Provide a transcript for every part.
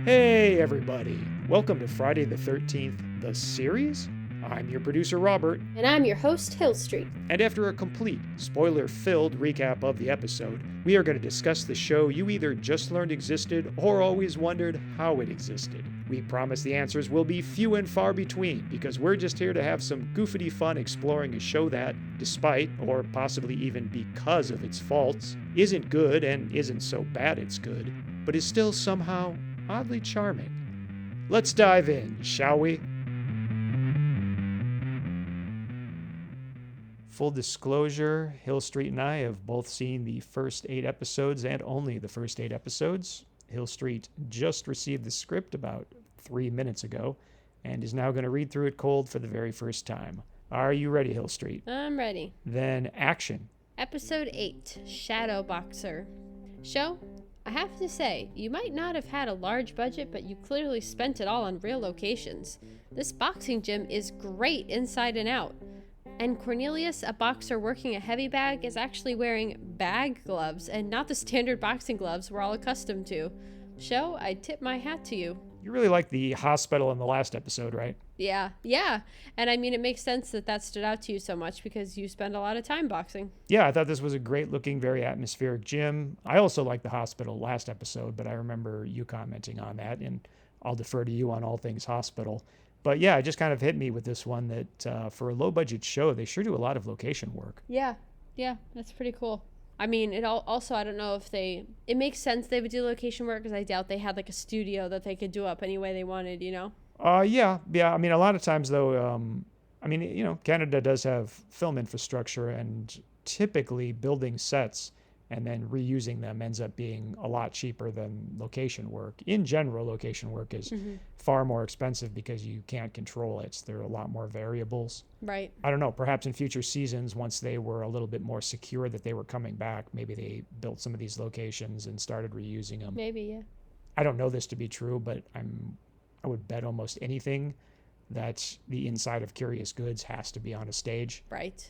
Hey everybody, welcome to Friday the 13th, the series? I'm your producer Robert, And I'm your host, Hill Street. and after a complete, spoiler-filled recap of the episode, we are going to discuss the show you either just learned existed or always wondered how it existed. We promise the answers will be few and far between because we're just here to have some goofity fun exploring a show that, despite, or possibly even because of its faults, isn't good and isn't so bad it's good, but is still somehow oddly charming. Let's dive in, shall we? Full disclosure, Hill Street and I have both seen the first 8 episodes and only the first 8 episodes. Hill Street just received the script about 3 minutes ago and is now going to read through it cold for the very first time. Are you ready, Hill Street? I'm ready. Then action. Episode 8, Shadow Boxer. Show, I have to say, you might not have had a large budget, but you clearly spent it all on real locations. This boxing gym is great inside and out. And Cornelius, a boxer working a heavy bag, is actually wearing bag gloves and not the standard boxing gloves we're all accustomed to. Show, I tip my hat to you. You really liked the hospital in the last episode, right? Yeah. And I mean, it makes sense that stood out to you so much because you spend a lot of time boxing. Yeah, I thought this was a great looking, very atmospheric gym. I also liked the hospital last episode, but I remember you commenting on that, and I'll defer to you on all things hospital. But yeah, it just kind of hit me with this one that for a low budget show, they sure do a lot of location work. Yeah, that's pretty cool. I mean, also, I don't know if it makes sense they would do location work because I doubt they had like a studio that they could do up any way they wanted, you know? Yeah. I mean, a lot of times though, Canada does have film infrastructure, and typically building sets and then reusing them ends up being a lot cheaper than location work. In general, location work is far more expensive because you can't control it. There are a lot more variables. Right. I don't know, perhaps in future seasons, once they were a little bit more secure that they were coming back, maybe they built some of these locations and started reusing them. Maybe, yeah. I don't know this to be true, but I would bet almost anything that the inside of Curious Goods has to be on a stage. Right.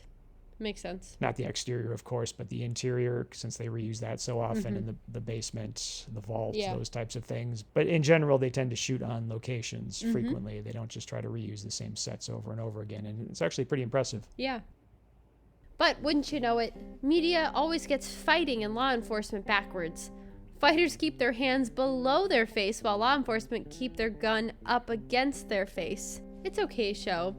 Makes sense. Not the exterior, of course, but the interior, since they reuse that so often in the basement, the vault, those types of things. But in general, they tend to shoot on locations frequently. They don't just try to reuse the same sets over and over again. And it's actually pretty impressive. Yeah. But wouldn't you know it, media always gets fighting and law enforcement backwards. Fighters keep their hands below their face while law enforcement keep their gun up against their face. It's okay, show.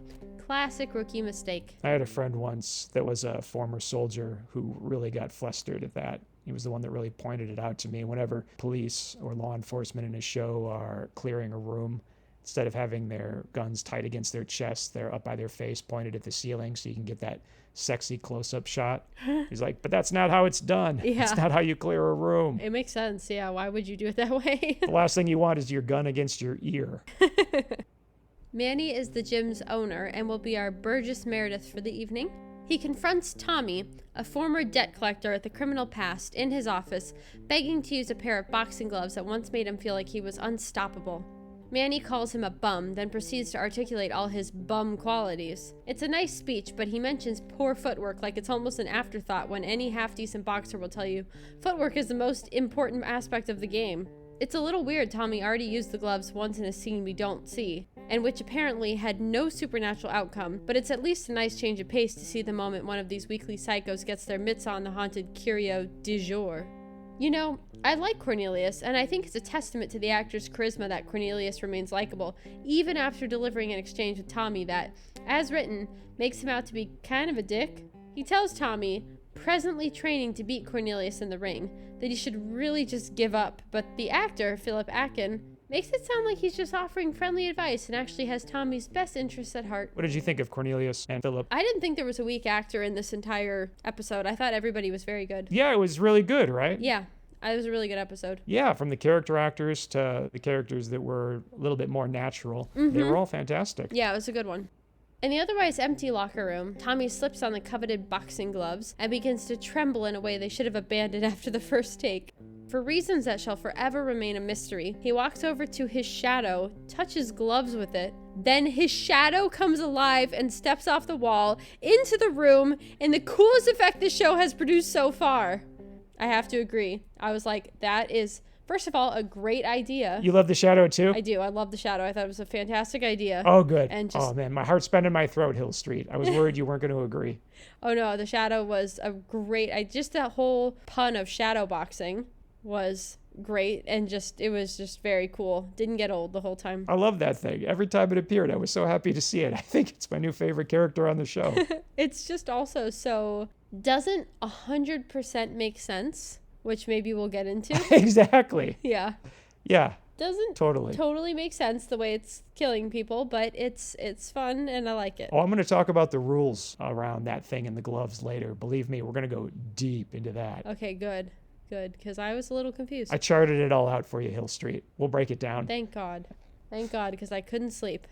Classic rookie mistake. I had a friend once that was a former soldier who really got flustered at that. He was the one that really pointed it out to me. Whenever police or law enforcement in a show are clearing a room, instead of having their guns tight against their chest, they're up by their face, pointed at the ceiling so you can get that sexy close-up shot. He's like, but that's not how it's done. Yeah. It's not how you clear a room. It makes sense, yeah. Why would you do it that way? The last thing you want is your gun against your ear. Manny is the gym's owner and will be our Burgess Meredith for the evening. He confronts Tommy, a former debt collector with a criminal past, in his office, begging to use a pair of boxing gloves that once made him feel like he was unstoppable. Manny calls him a bum, then proceeds to articulate all his bum qualities. It's a nice speech, but he mentions poor footwork like it's almost an afterthought when any half-decent boxer will tell you footwork is the most important aspect of the game. It's a little weird Tommy already used the gloves once in a scene we don't see, and which apparently had no supernatural outcome, but it's at least a nice change of pace to see the moment one of these weekly psychos gets their mitts on the haunted curio du jour. You know, I like Cornelius, and I think it's a testament to the actor's charisma that Cornelius remains likable, even after delivering an exchange with Tommy that, as written, makes him out to be kind of a dick. He tells Tommy, presently training to beat Cornelius in the ring, that he should really just give up, but the actor, Philip Akin, makes it sound like he's just offering friendly advice and actually has Tommy's best interests at heart. What did you think of Cornelius and Philip? I didn't think there was a weak actor in this entire episode. I thought everybody was very good. Yeah, it was really good, right? Yeah, it was a really good episode. Yeah, from the character actors to the characters that were a little bit more natural. They were all fantastic. Yeah, it was a good one. In the otherwise empty locker room, Tommy slips on the coveted boxing gloves and begins to tremble in a way they should have abandoned after the first take. For reasons that shall forever remain a mystery, he walks over to his shadow, touches gloves with it, then his shadow comes alive and steps off the wall into the room in the coolest effect the show has produced so far. I have to agree. I was like, that is First of all, a great idea. You love the shadow too? I do. I love the shadow. I thought it was a fantastic idea. Oh, good. And just, oh, man, my heart's been in my throat, Hill Street. I was worried you weren't going to agree. Oh, no, the shadow was a great... just that whole pun of shadow boxing was great, and it was just very cool. Didn't get old the whole time. I love that thing. Every time it appeared, I was so happy to see it. I think it's my new favorite character on the show. It's just also so... doesn't 100% make sense, which maybe we'll get into. Exactly. Yeah. Yeah. Doesn't totally make sense the way it's killing people, but it's fun and I like it. Oh, I'm going to talk about the rules around that thing in the gloves later. Believe me, we're going to go deep into that. Okay, good, because I was a little confused. I charted it all out for you, Hill Street. We'll break it down. Thank God, because I couldn't sleep.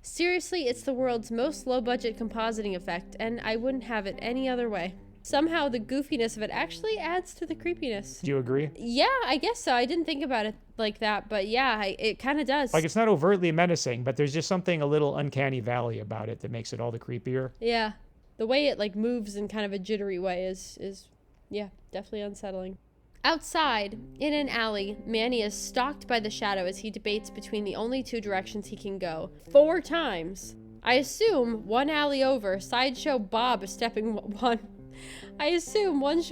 Seriously, it's the world's most low-budget compositing effect, and I wouldn't have it any other way. Somehow the goofiness of it actually adds to the creepiness. Do you agree? Yeah, I guess so. I didn't think about it like that, but yeah, it kind of does. Like, it's not overtly menacing, but there's just something a little uncanny valley about it that makes it all the creepier. Yeah. The way it like moves in kind of a jittery way is yeah, definitely unsettling. Outside, in an alley, Manny is stalked by the shadow as he debates between the only two directions he can go. 4 times. I assume one alley over, Sideshow Bob is stepping one. I assume one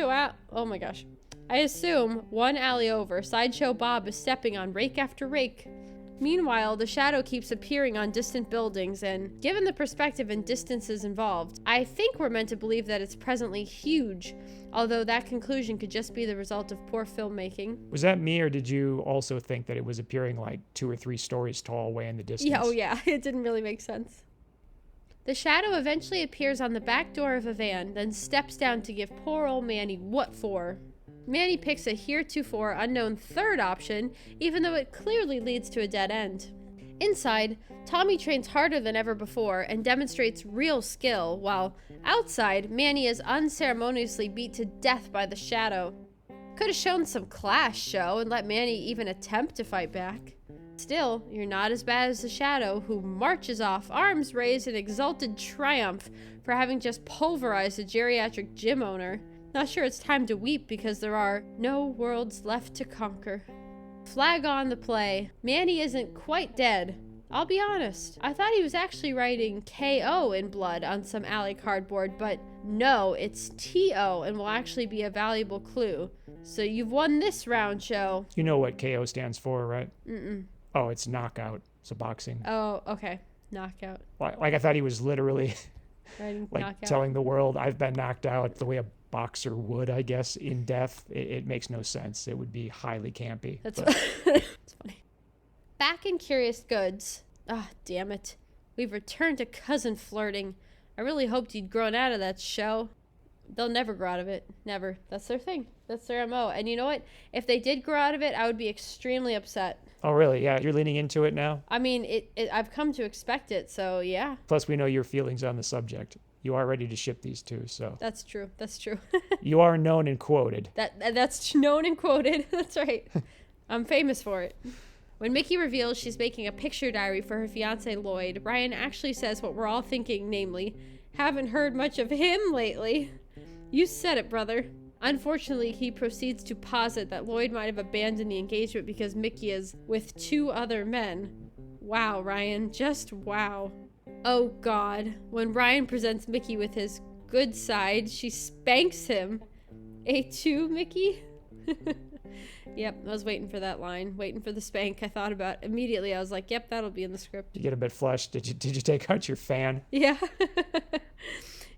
alley over, Sideshow Bob is stepping on rake after rake. Meanwhile, the shadow keeps appearing on distant buildings, and given the perspective and distances involved, I think we're meant to believe that it's presently huge, although that conclusion could just be the result of poor filmmaking. Was that me, or did you also think that it was appearing like 2 or 3 stories tall way in the distance? Yeah, it didn't really make sense. The shadow eventually appears on the back door of a van, then steps down to give poor old Manny what for. Manny picks a heretofore unknown third option, even though it clearly leads to a dead end. Inside, Tommy trains harder than ever before and demonstrates real skill, while outside, Manny is unceremoniously beat to death by the shadow. Could have shown some class, show, and let Manny even attempt to fight back. Still, you're not as bad as the shadow, who marches off, arms raised in exulted triumph for having just pulverized a geriatric gym owner. Not sure it's time to weep because there are no worlds left to conquer. Flag on the play. Manny isn't quite dead. I'll be honest, I thought he was actually writing KO in blood on some alley cardboard, but no, it's TO and will actually be a valuable clue. So you've won this round, show. You know what KO stands for, right? Mm-mm. Oh, it's knockout. It's a boxing. Oh, okay. Knockout. Like I thought he was literally Writing like knockout. telling the world, I've been knocked out the way a boxer would, I guess, in death. It makes no sense. It would be highly campy. That's it's funny. Back in Curious Goods. Ah, damn it. We've returned to cousin flirting. I really hoped you'd grown out of that show. They'll never grow out of it. Never. That's their thing. That's their MO. And you know what? If they did grow out of it, I would be extremely upset. Oh, really? Yeah, you're leaning into it now? I mean, I've come to expect it, so yeah. Plus, we know your feelings on the subject. You are ready to ship these two, so. That's true. You are known and quoted. That's known and quoted. That's right. I'm famous for it. When Mickey reveals she's making a picture diary for her fiance Lloyd, Ryan actually says what we're all thinking, namely, haven't heard much of him lately. You said it, brother. Unfortunately, he proceeds to posit that Lloyd might have abandoned the engagement because Mickey is with 2 other men. Wow, Ryan, just wow. Oh God, when Ryan presents Mickey with his good side, she spanks him. A2, Mickey? Yep, I was waiting for that line, waiting for the spank. I thought about immediately. I was like, yep, that'll be in the script. You get a bit flushed. Did you take out your fan? Yeah.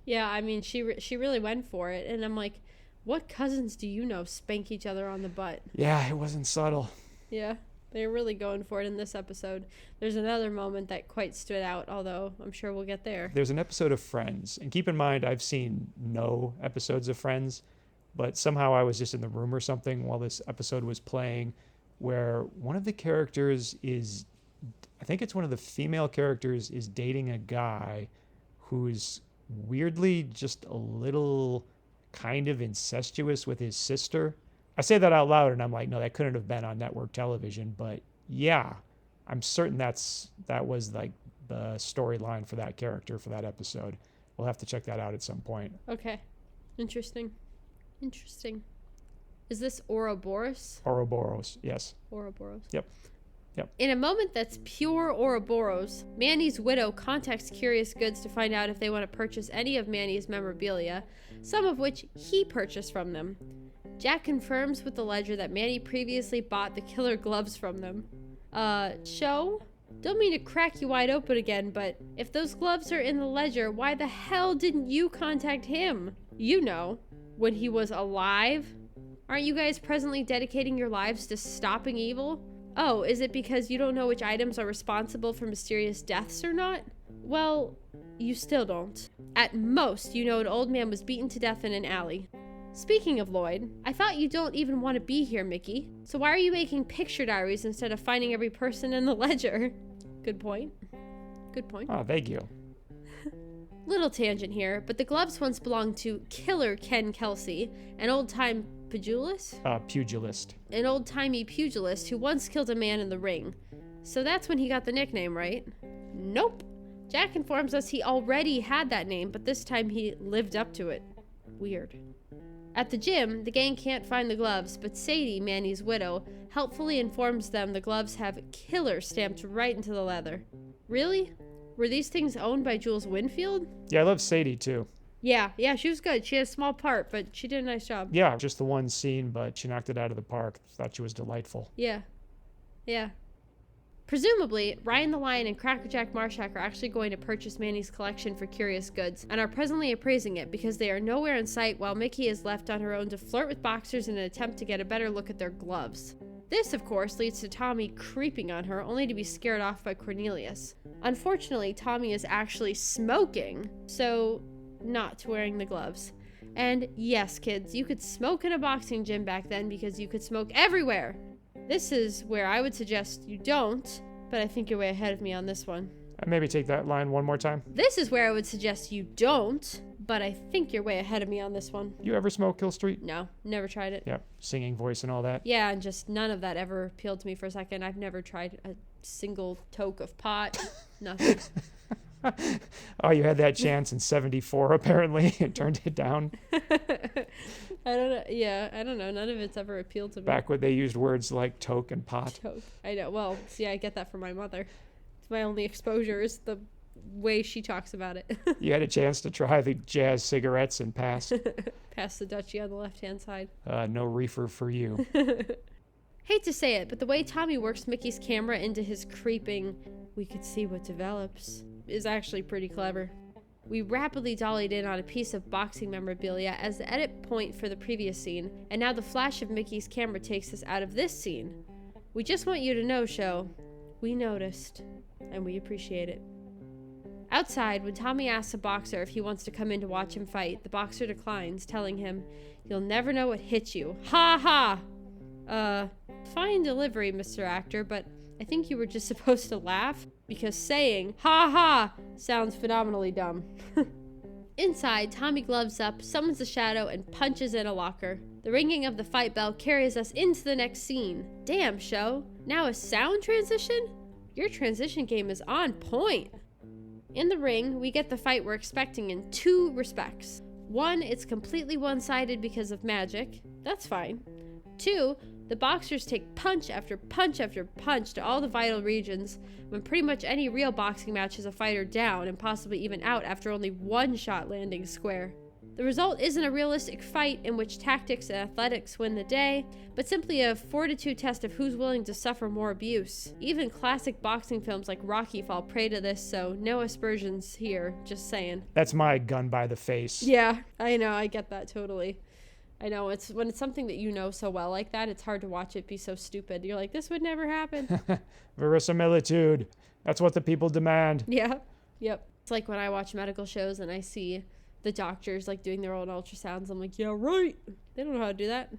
Yeah, I mean, she really went for it, and I'm like, what cousins do you know spank each other on the butt? Yeah, it wasn't subtle. Yeah, they're really going for it in this episode. There's another moment that quite stood out, although I'm sure we'll get there. There's an episode of Friends, and keep in mind, I've seen no episodes of Friends, but somehow I was just in the room or something while this episode was playing, where one of the characters is, I think it's one of the female characters, is dating a guy who's weirdly just a little kind of incestuous with his sister. I say that out loud and I'm like, no, that couldn't have been on network television, but yeah, I'm certain that was like the storyline for that character for that episode. We'll have to check that out at some point. Okay. Interesting. Is this Ouroboros? Ouroboros, yes. Ouroboros. Yep. In a moment that's pure Ouroboros, Manny's widow contacts Curious Goods to find out if they want to purchase any of Manny's memorabilia, some of which he purchased from them. Jack confirms with the ledger that Manny previously bought the killer gloves from them. Show? Don't mean to crack you wide open again, but if those gloves are in the ledger, why the hell didn't you contact him? You know, when he was alive? Aren't you guys presently dedicating your lives to stopping evil? Oh, is it because you don't know which items are responsible for mysterious deaths or not? Well, you still don't. At most, you know an old man was beaten to death in an alley. Speaking of Lloyd, I thought you don't even want to be here, Mickey. So why are you making picture diaries instead of finding every person in the ledger? Good point. Good point. Oh, thank you. Little tangent here, but the gloves once belonged to Killer Ken Kelsey, an old-time pugilist? Pugilist. An old-timey pugilist who once killed a man in the ring. So that's when he got the nickname, right? Nope. Jack informs us he already had that name, but this time he lived up to it. Weird. At the gym, the gang can't find the gloves, but Sadie, Manny's widow, helpfully informs them the gloves have killer stamped right into the leather. Really? Were these things owned by Jules Winfield? Yeah, I love Sadie, too. Yeah, she was good. She had a small part, but she did a nice job. Yeah, just the one scene, but she knocked it out of the park. Thought she was delightful. Yeah. Presumably, Ryan the Lion and Crackerjack Marshak are actually going to purchase Manny's collection for Curious Goods, and are presently appraising it because they are nowhere in sight while Mickey is left on her own to flirt with boxers in an attempt to get a better look at their gloves. This, of course, leads to Tommy creeping on her, only to be scared off by Cornelius. Unfortunately, Tommy is actually smoking, so not wearing the gloves. And yes, kids, you could smoke in a boxing gym back then because you could smoke everywhere. This is where I would suggest you don't, but I think you're way ahead of me on this one. Maybe take that line one more time. This is where I would suggest you don't, but I think you're way ahead of me on this one. You ever smoke Kill Street? No, never tried it. Yeah, singing voice and all that. Yeah, and just none of that ever appealed to me for a second. I've never tried a single toke of pot. Nothing. Oh, you had that chance in 74 apparently and turned it down. I don't know. Yeah, I don't know. None of it's ever appealed to me. Back when they used words like toke and pot. Toke. I know. Well, see, I get that from my mother. It's my only exposure is the way she talks about it. You had a chance to try the jazz cigarettes and pass. Pass the Dutchie on the left-hand side. No reefer for you. Hate to say it, but the way Tommy works Mickey's camera into his creeping, we could see what develops, is actually pretty clever. We rapidly dollied in on a piece of boxing memorabilia as the edit point for the previous scene, and now the flash of Mickey's camera takes us out of this scene. We just want you to know, show, we noticed, and we appreciate it. Outside, when Tommy asks a boxer if he wants to come in to watch him fight, the boxer declines, telling him, "You'll never know what hit you. Ha ha!" Fine delivery, Mr. Actor, but I think you were just supposed to laugh, because saying, "ha ha," sounds phenomenally dumb. Inside, Tommy gloves up, summons a shadow, and punches in a locker. The ringing of the fight bell carries us into the next scene. Damn, show. Now a sound transition? Your transition game is on point. In the ring, we get the fight we're expecting in two respects. One, it's completely one-sided because of magic. That's fine. Two, the boxers take punch after punch after punch to all the vital regions, when pretty much any real boxing match has a fighter down and possibly even out after only one shot landing square. The result isn't a realistic fight in which tactics and athletics win the day, but simply a fortitude test of who's willing to suffer more abuse. Even classic boxing films like Rocky fall prey to this, so no aspersions here, just saying. That's my gun by the face. Yeah, I know, I get that totally. I know, it's when it's something that you know so well like that, it's hard to watch it be so stupid. You're like, this would never happen. Verisimilitude. That's what the people demand. Yeah, yep. It's like when I watch medical shows and I see the doctors like doing their own ultrasounds. I'm like, yeah, right. They don't know how to do that.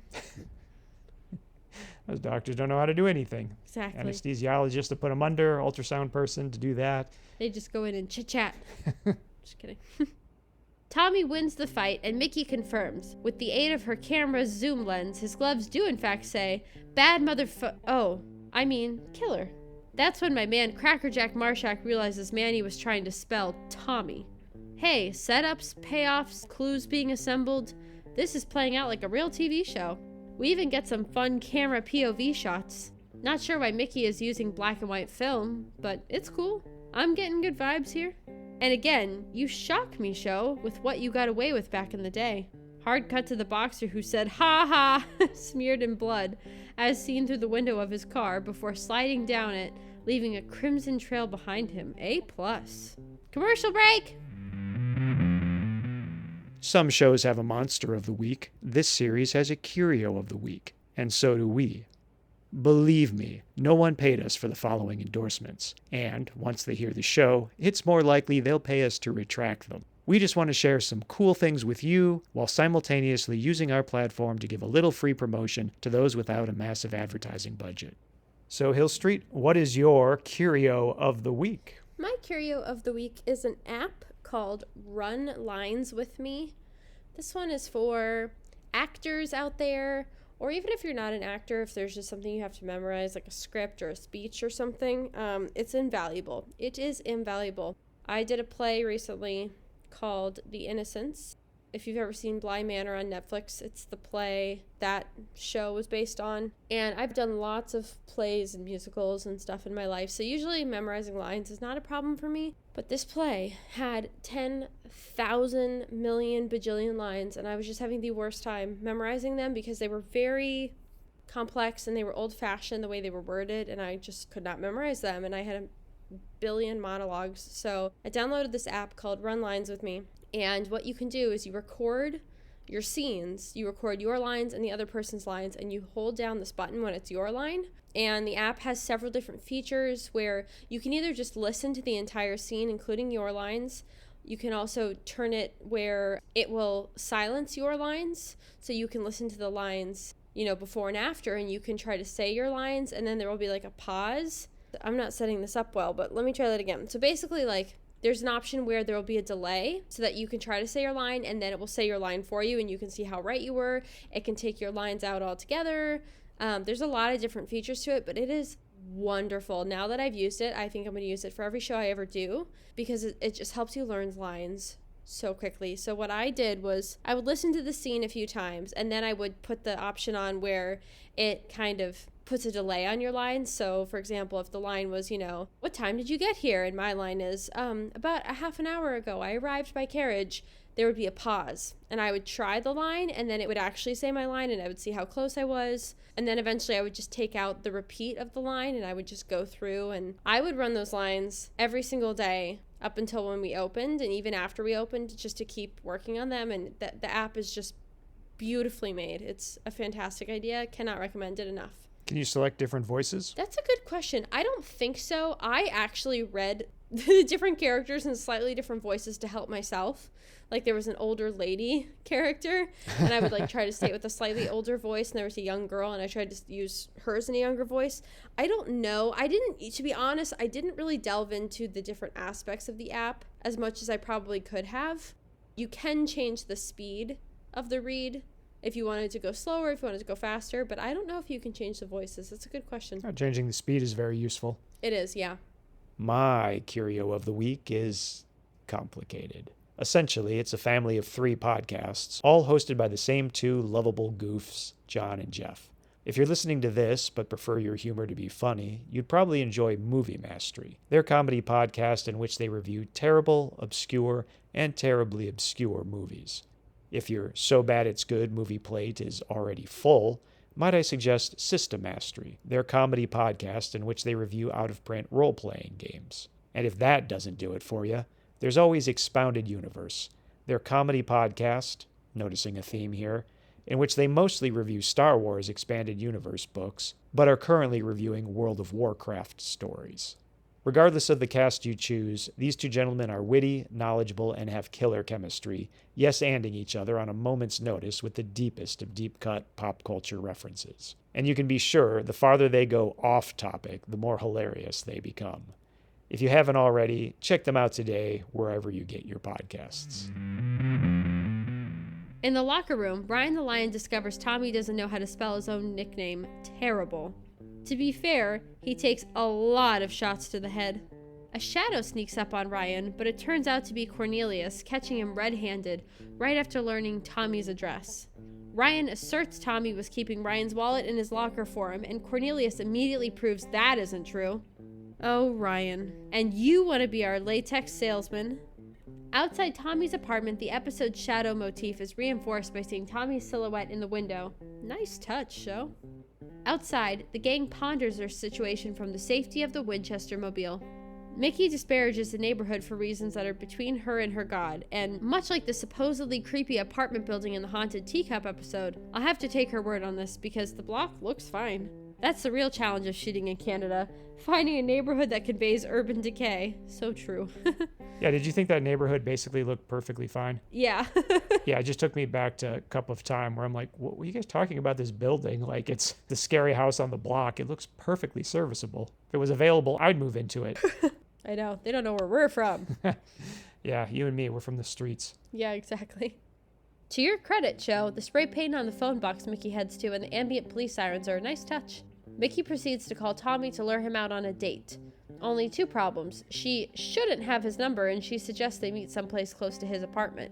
Those doctors don't know how to do anything. Exactly. Anesthesiologist to put them under, ultrasound person to do that. They just go in and chit-chat. Just kidding. Tommy wins the fight, and Mickey confirms. With the aid of her camera's zoom lens, his gloves do in fact say, "Bad killer." That's when my man Crackerjack Marshak realizes Manny was trying to spell Tommy. Hey, setups, payoffs, clues being assembled. This is playing out like a real TV show. We even get some fun camera POV shots. Not sure why Mickey is using black and white film, but it's cool. I'm getting good vibes here. And again, you shock me, show, with what you got away with back in the day. Hard cut to the boxer who said, "Ha ha," smeared in blood, as seen through the window of his car before sliding down it, leaving a crimson trail behind him. A+. Commercial break! Some shows have a monster of the week. This series has a curio of the week, and so do we. Believe me, no one paid us for the following endorsements, and once they hear the show, it's more likely they'll pay us to retract them. We just want to share some cool things with you while simultaneously using our platform to give a little free promotion to those without a massive advertising budget. So, Hill Street, what is your curio of the week? My curio of the week is an app called Run Lines With Me. This one is for actors out there, or even if you're not an actor, if there's just something you have to memorize, like a script or a speech or something, it's invaluable. It is invaluable. I did a play recently called The Innocents. If you've ever seen Bly Manor on Netflix, it's the play that show was based on. And I've done lots of plays and musicals and stuff in my life, so usually memorizing lines is not a problem for me. But this play had 10,000 million bajillion lines, and I was just having the worst time memorizing them because they were very complex and they were old-fashioned the way they were worded, and I just could not memorize them, and I had a billion monologues. So I downloaded this app called Run Lines With Me, and what you can do is you record your scenes, you record your lines and the other person's lines, and you hold down this button when it's your line. And the app has several different features where you can either just listen to the entire scene, including your lines. You can also turn it where it will silence your lines, so you can listen to the lines, before and after, and you can try to say your lines, and then there will be like a pause. I'm not setting this up well, but let me try that again. So basically, there's an option where there will be a delay so that you can try to say your line, and then it will say your line for you, and you can see how right you were. It can take your lines out altogether. There's a lot of different features to it, but it is wonderful. Now that I've used it, I think I'm going to use it for every show I ever do because it just helps you learn lines so quickly. So what I did was I would listen to the scene a few times, and then I would put the option on where it kind of puts a delay on your lines. So for example, if the line was, "What time did you get here?" and my line is, "About a half an hour ago, I arrived by carriage," there would be a pause, and I would try the line, and then it would actually say my line, and I would see how close I was, and then eventually I would just take out the repeat of the line, and I would just go through, and I would run those lines every single day up until when we opened, and even after we opened, just to keep working on them. And the app is just beautifully made. It's a fantastic idea. Cannot recommend it enough. Can you select different voices? That's a good question. I don't think so. I actually read the different characters in slightly different voices to help myself. Like there was an older lady character, and I would try to say it with a slightly older voice, and there was a young girl, and I tried to use hers in a younger voice. I don't know. To be honest, I didn't really delve into the different aspects of the app as much as I probably could have. You can change the speed of the read if you wanted to go slower, if you wanted to go faster, but I don't know if you can change the voices. That's a good question. Changing the speed is very useful. It is, yeah. My curio of the week is complicated. Essentially, it's a family of 3 podcasts, all hosted by the same 2 lovable goofs, John and Jeff. If you're listening to this but prefer your humor to be funny, you'd probably enjoy Movie Mastery, their comedy podcast in which they review terrible, obscure, and terribly obscure movies. If your so bad it's good movie plate is already full, might I suggest System Mastery, their comedy podcast in which they review out-of-print role-playing games. And if that doesn't do it for you, there's always Expounded Universe, their comedy podcast, noticing a theme here, in which they mostly review Star Wars Expanded Universe books, but are currently reviewing World of Warcraft stories. Regardless of the cast you choose, these 2 gentlemen are witty, knowledgeable, and have killer chemistry, yes-anding each other on a moment's notice with the deepest of deep-cut pop culture references. And you can be sure the farther they go off-topic, the more hilarious they become. If you haven't already, check them out today wherever you get your podcasts. In the locker room, Brian the Lion discovers Tommy doesn't know how to spell his own nickname, Terrible. To be fair, he takes a lot of shots to the head. A shadow sneaks up on Ryan, but it turns out to be Cornelius, catching him red-handed right after learning Tommy's address. Ryan asserts Tommy was keeping Ryan's wallet in his locker for him, and Cornelius immediately proves that isn't true. Oh, Ryan. And you want to be our latex salesman? Outside Tommy's apartment, the episode's shadow motif is reinforced by seeing Tommy's silhouette in the window. Nice touch, show. Outside, the gang ponders their situation from the safety of the Winchester mobile. Mickey disparages the neighborhood for reasons that are between her and her god, and much like the supposedly creepy apartment building in the Haunted Teacup episode, I'll have to take her word on this because the block looks fine. That's the real challenge of shooting in Canada, finding a neighborhood that conveys urban decay. So true. Yeah, did you think that neighborhood basically looked perfectly fine? Yeah. Yeah, it just took me back to a Cup of Time where I'm like, what were you guys talking about this building? Like, it's the scary house on the block. It looks perfectly serviceable. If it was available, I'd move into it. I know. They don't know where we're from. Yeah, you and me, we're from the streets. Yeah, exactly. To your credit, Joe, the spray paint on the phone box Mickey heads to and the ambient police sirens are a nice touch. Mickey proceeds to call Tommy to lure him out on a date. Only 2 problems. She shouldn't have his number, and she suggests they meet someplace close to his apartment.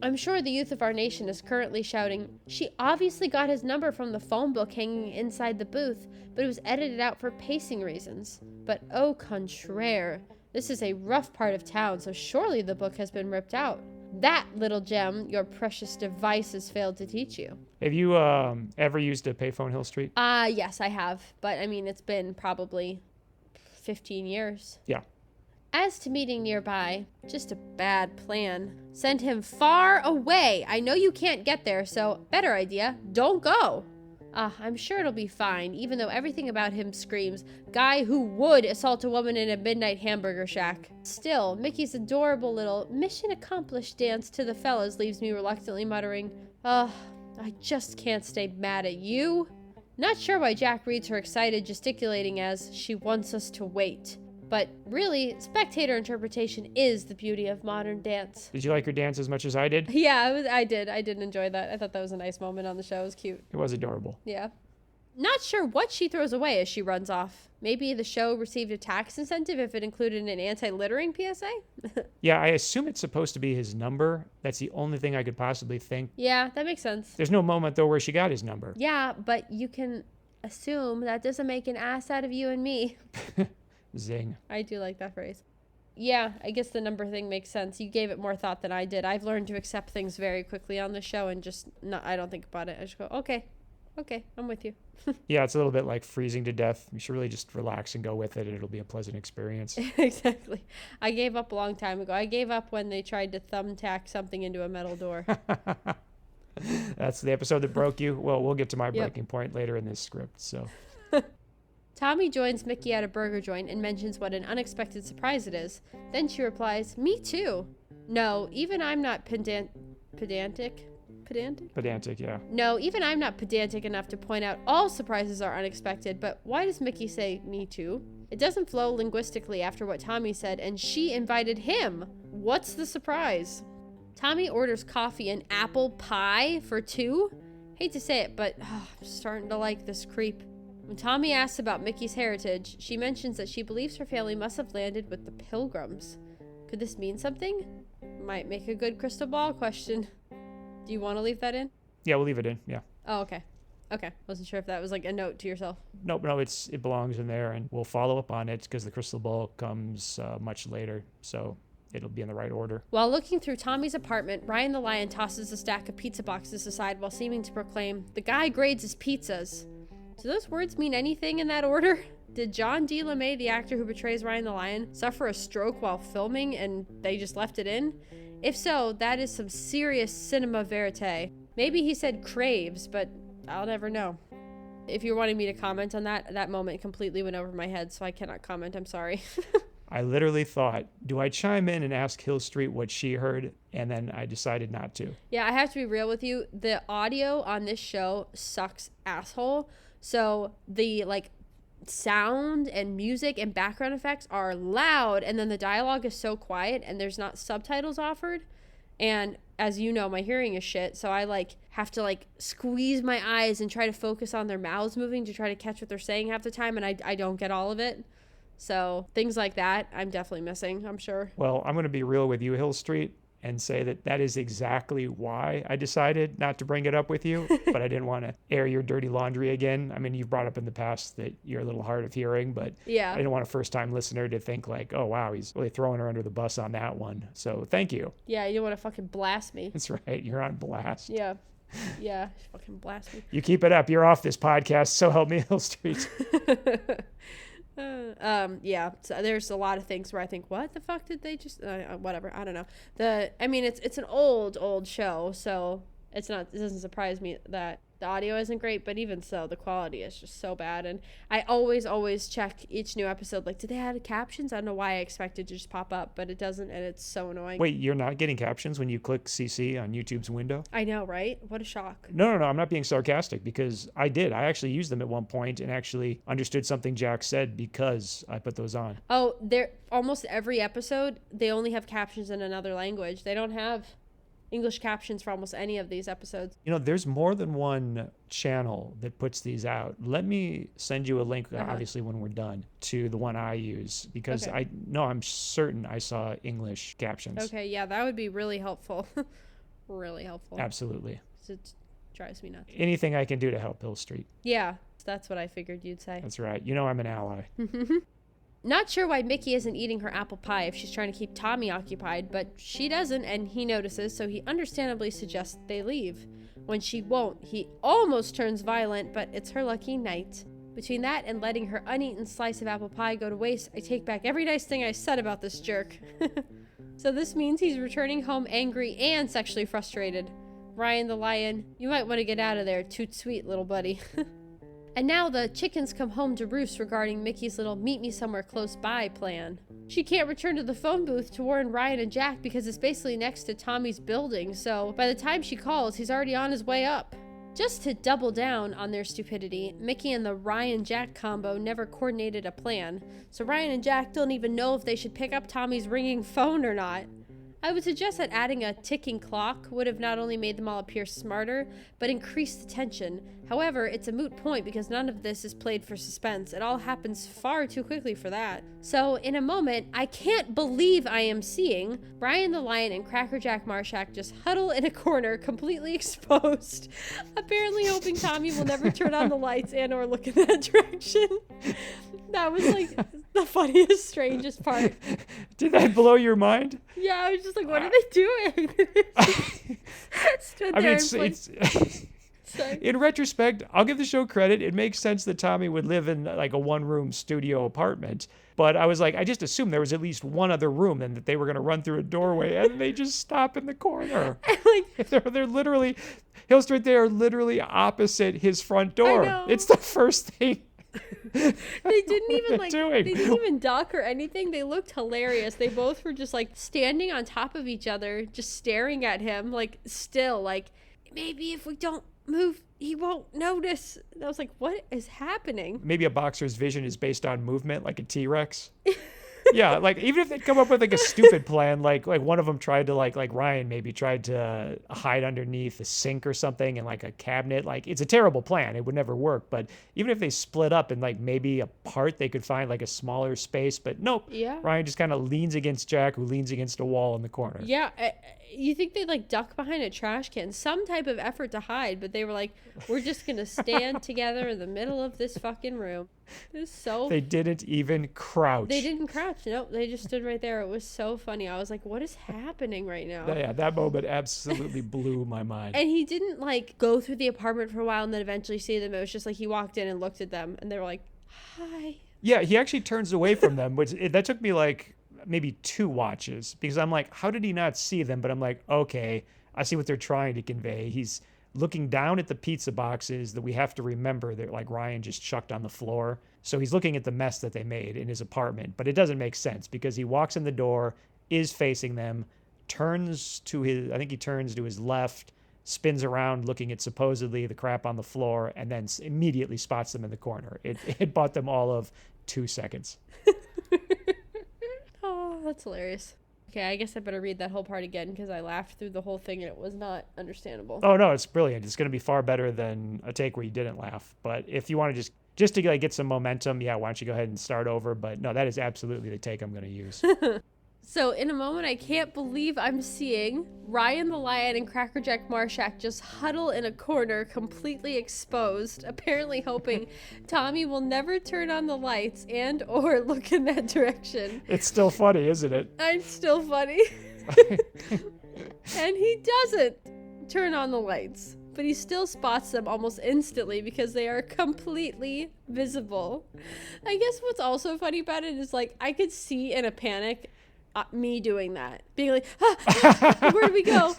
I'm sure the youth of our nation is currently shouting, she obviously got his number from the phone book hanging inside the booth, but it was edited out for pacing reasons. But au contraire, this is a rough part of town, so surely the book has been ripped out. That little gem your precious devices failed to teach you. Have you ever used a payphone Hill Street? Yes, I have. But, I mean, it's been probably 15 years. Yeah. As to meeting nearby, just a bad plan. Send him far away. I know you can't get there, so better idea, don't go. I'm sure it'll be fine, even though everything about him screams, guy who would assault a woman in a midnight hamburger shack. Still, Mickey's adorable little mission accomplished dance to the fellas leaves me reluctantly muttering, I just can't stay mad at you. Not sure why Jack reads her excited gesticulating as, she wants us to wait. But really, spectator interpretation is the beauty of modern dance. Did you like your dance as much as I did? Yeah, I did. I did enjoy that. I thought that was a nice moment on the show. It was cute. It was adorable. Yeah. Not sure what she throws away as she runs off. Maybe the show received a tax incentive if it included an anti-littering PSA? Yeah, I assume it's supposed to be his number. That's the only thing I could possibly think. Yeah, that makes sense. There's no moment, though, where she got his number. Yeah, but you can assume that doesn't make an ass out of you and me. Zing. I do like that phrase. Yeah, I guess the number thing makes sense. You gave it more thought than I did. I've learned to accept things very quickly on the show and just not, I don't think about it. I just go, okay, I'm with you. Yeah, it's a little bit like freezing to death. You should really just relax and go with it, and it'll be a pleasant experience. Exactly. I gave up a long time ago. I gave up when they tried to thumbtack something into a metal door. That's the episode that broke you. Well, we'll get to my breaking point later in this script, so... Tommy joins Mickey at a burger joint and mentions what an unexpected surprise it is. Then she replies, me too. No, even I'm not pedantic? Pedantic, yeah. No, even I'm not pedantic enough to point out all surprises are unexpected, but why does Mickey say me too? It doesn't flow linguistically after what Tommy said, and she invited him. What's the surprise? Tommy orders coffee and apple pie for 2? Hate to say it, but I'm starting to like this creep. When Tommy asks about Mickey's heritage, she mentions that she believes her family must have landed with the Pilgrims. Could this mean something? Might make a good crystal ball question. Do you want to leave that in? Yeah, we'll leave it in, yeah. Oh, okay. Okay, wasn't sure if that was like a note to yourself. No, it belongs in there, and we'll follow up on it because the crystal ball comes much later, so it'll be in the right order. While looking through Tommy's apartment, Ryan the Lion tosses a stack of pizza boxes aside while seeming to proclaim, the guy grades his pizzas. Do those words mean anything in that order? Did John D. LeMay, the actor who portrays Ryan the Lion, suffer a stroke while filming and they just left it in? If so, that is some serious cinema verite. Maybe he said craves, but I'll never know. If you're wanting me to comment on that moment completely went over my head, so I cannot comment. I'm sorry. I literally thought, do I chime in and ask Hill Street what she heard? And then I decided not to. Yeah, I have to be real with you. The audio on this show sucks asshole. So the sound and music and background effects are loud, and then the dialogue is so quiet and there's not subtitles offered. And as you know, my hearing is shit, so I have to squeeze my eyes and try to focus on their mouths moving to try to catch what they're saying half the time, and I don't get all of it. So things like that I'm definitely missing, I'm sure. Well, I'm going to be real with you, Hill Street. and say that that is exactly why I decided not to bring it up with you, but I didn't want to air your dirty laundry again. I mean, you've brought up in the past that you're a little hard of hearing, but Yeah. I didn't want a first-time listener to think like, oh, wow, he's really throwing her under the bus on that one. So thank you. Yeah, you don't want to fucking blast me. That's right. You're on blast. Yeah. Yeah, fucking blast me. You keep it up. You're off this podcast. So help me, Hill Street. Yeah, so there's a lot of things where I think, what the fuck did they just whatever, I don't know. It's an old show, so it doesn't surprise me that the audio isn't great, but even so, the quality is just so bad. And I always check each new episode, like, did they add captions? I don't know why I expected to just pop up, but it doesn't, and it's so annoying. Wait, you're not getting captions when you click CC on YouTube's window? I know, right? What a shock. No, I'm not being sarcastic, because I did. I actually used them at one point and actually understood something Jack said because I put those on. Oh, almost every episode, they only have captions in another language. They don't have English captions for almost any of these episodes. You know, there's more than one channel that puts these out. Let me send you a link, obviously, when we're done, to the one I use, because Okay. I'm certain I saw English captions. Okay, yeah, that would be really helpful. Really helpful. Absolutely. It drives me nuts. Anything I can do to help Hill Street. Yeah, that's what I figured you'd say. That's right. You know I'm an ally. Not sure why Mickey isn't eating her apple pie if she's trying to keep Tommy occupied, but she doesn't, and he notices, so he understandably suggests they leave. When she won't, he almost turns violent, but it's her lucky night. Between that and letting her uneaten slice of apple pie go to waste, I take back every nice thing I said about this jerk. So this means he's returning home angry and sexually frustrated. Ryan the lion, you might want to get out of there, toot sweet little buddy. And now the chickens come home to roost regarding Mickey's little meet me somewhere close by plan. She can't return to the phone booth to warn Ryan and Jack because it's basically next to Tommy's building, so by the time she calls, he's already on his way up. Just to double down on their stupidity, Mickey and the Ryan-Jack combo never coordinated a plan, so Ryan and Jack don't even know if they should pick up Tommy's ringing phone or not. I would suggest that adding a ticking clock would have not only made them all appear smarter, but increased the tension. However, it's a moot point because none of this is played for suspense. It all happens far too quickly for that. So, in a moment, I can't believe I am seeing Brian the Lion and Crackerjack Marshak just huddle in a corner, completely exposed, apparently hoping Tommy will never turn on the lights and or look in that direction. That was like the funniest, strangest part. Did that blow your mind? Yeah, I was just like, what are they doing? Stood I there mean, it's in retrospect, I'll give the show credit. It makes sense that Tommy would live in like a one-room studio apartment. But I was like, I just assumed there was at least one other room and that they were going to run through a doorway, and they just stop in the corner. like, they're literally, Hill Street, they are literally opposite his front door. I know. It's the first thing. They didn't even like doing? They didn't even duck or anything. They looked hilarious. They both were just like standing on top of each other, just staring at him, like still, like maybe if we don't move, he won't notice. And I was like, what is happening? Maybe a boxer's vision is based on movement, like a T-Rex. Yeah, like even if they come up with like a stupid plan, like one of them tried to like Ryan maybe tried to hide underneath a sink or something in like a cabinet. Like it's a terrible plan. It would never work. But even if they split up and like maybe a part, they could find like a smaller space. But nope. Yeah. Ryan just kind of leans against Jack, who leans against a wall in the corner. Yeah. You think they'd like duck behind a trash can, some type of effort to hide, but they were like, we're just gonna stand together in the middle of this fucking room. It was so. They didn't even crouch. They didn't crouch. Nope, they just stood right there. It was so funny. I was like, what is happening right now? Yeah, that moment absolutely blew my mind. And he didn't like go through the apartment for a while and then eventually see them. It was just like he walked in and looked at them and they were like, hi. Yeah, he actually turns away from them, which that took me like maybe 2 watches because I'm like, how did he not see them? But I'm like, okay, I see what they're trying to convey. He's looking down at the pizza boxes that we have to remember that like Ryan just chucked on the floor. So he's looking at the mess that they made in his apartment, but it doesn't make sense because he walks in the door, is facing them, turns to his left, spins around looking at supposedly the crap on the floor, and then immediately spots them in the corner. It bought them all of 2 seconds. Oh, that's hilarious. Okay, I guess I better read that whole part again because I laughed through the whole thing and it was not understandable. Oh no, it's brilliant. It's going to be far better than a take where you didn't laugh. But if you want to just to like get some momentum, yeah, why don't you go ahead and start over? But no, that is absolutely the take I'm going to use. So in a moment, I can't believe I'm seeing Ryan the Lion and Crackerjack Marshak just huddle in a corner, completely exposed, apparently hoping Tommy will never turn on the lights and or look in that direction. It's still funny, isn't it? It's still funny. And he doesn't turn on the lights, but he still spots them almost instantly because they are completely visible. I guess what's also funny about it is, like, I could see in a panic me doing that, being like, where do we go?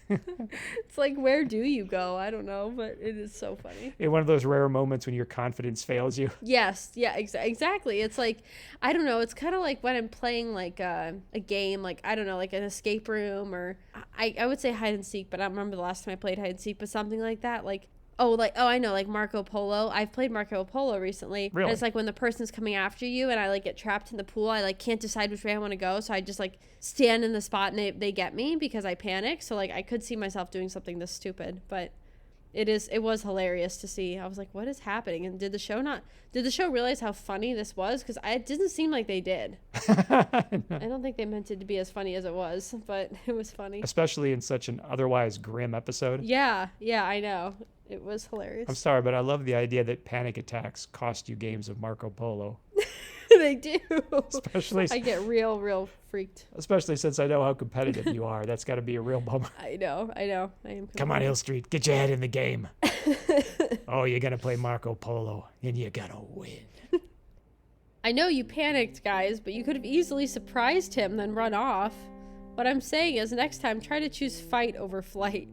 It's like, where do you go? I don't know, but it is so funny. In one of those rare moments when your confidence fails you. Yes, yeah, exactly. It's like, I don't know, it's kind of like when I'm playing like a game, like, I don't know, like an escape room, or I would say hide and seek, but I don't remember the last time I played hide and seek, but something like that, like, I know, like Marco Polo. I've played Marco Polo recently. Really? And it's like when the person's coming after you and I like get trapped in the pool, I like can't decide which way I want to go. So I just like stand in the spot and they get me because I panic. So like I could see myself doing something this stupid, but it was hilarious to see. I was like, what is happening? And did the show realize how funny this was? Because it didn't seem like they did. I don't think they meant it to be as funny as it was, but it was funny. Especially in such an otherwise grim episode. Yeah, I know. It was hilarious. I'm sorry, but I love the idea that panic attacks cost you games of Marco Polo. They do. Especially, I get real freaked. Especially since I know how competitive you are. That's got to be a real bummer. I know. I am. Come on, Hill Street. Get your head in the game. Oh, you're going to play Marco Polo, and you're going to win. I know you panicked, guys, but you could have easily surprised him, then run off. What I'm saying is, next time, try to choose fight over flight.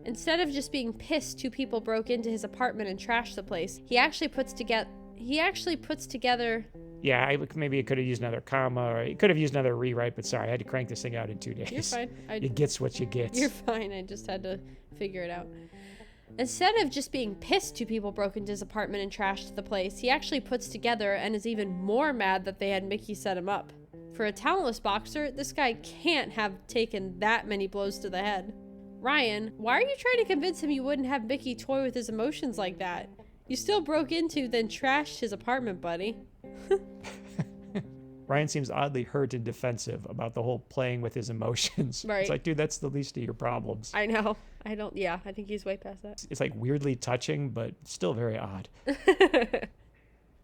Instead of just being pissed two people broke into his apartment and trashed the place, he actually puts together... Yeah, maybe it could have used another comma, or it could have used another rewrite, but sorry, I had to crank this thing out in 2 days. You're fine. You gets what you gets. You're fine. I just had to figure it out. Instead of just being pissed two people broke into his apartment and trashed the place, he actually puts together and is even more mad that they had Mickey set him up. For a talentless boxer, this guy can't have taken that many blows to the head. Ryan, why are you trying to convince him you wouldn't have Mickey toy with his emotions like that? You still broke into, then trashed his apartment, buddy. Ryan seems oddly hurt and defensive about the whole playing with his emotions. Right. It's like, dude, that's the least of your problems. I know. I think he's way past that. It's like weirdly touching, but still very odd.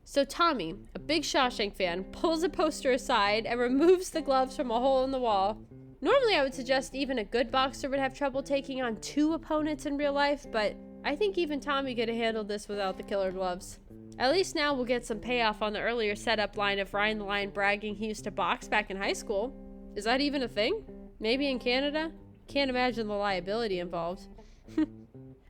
So Tommy, a big Shawshank fan, pulls a poster aside and removes the gloves from a hole in the wall. Normally I would suggest even a good boxer would have trouble taking on 2 opponents in real life, but I think even Tommy could have handled this without the killer gloves. At least now we'll get some payoff on the earlier setup line of Ryan the Lion bragging he used to box back in high school. Is that even a thing? Maybe in Canada? Can't imagine the liability involved.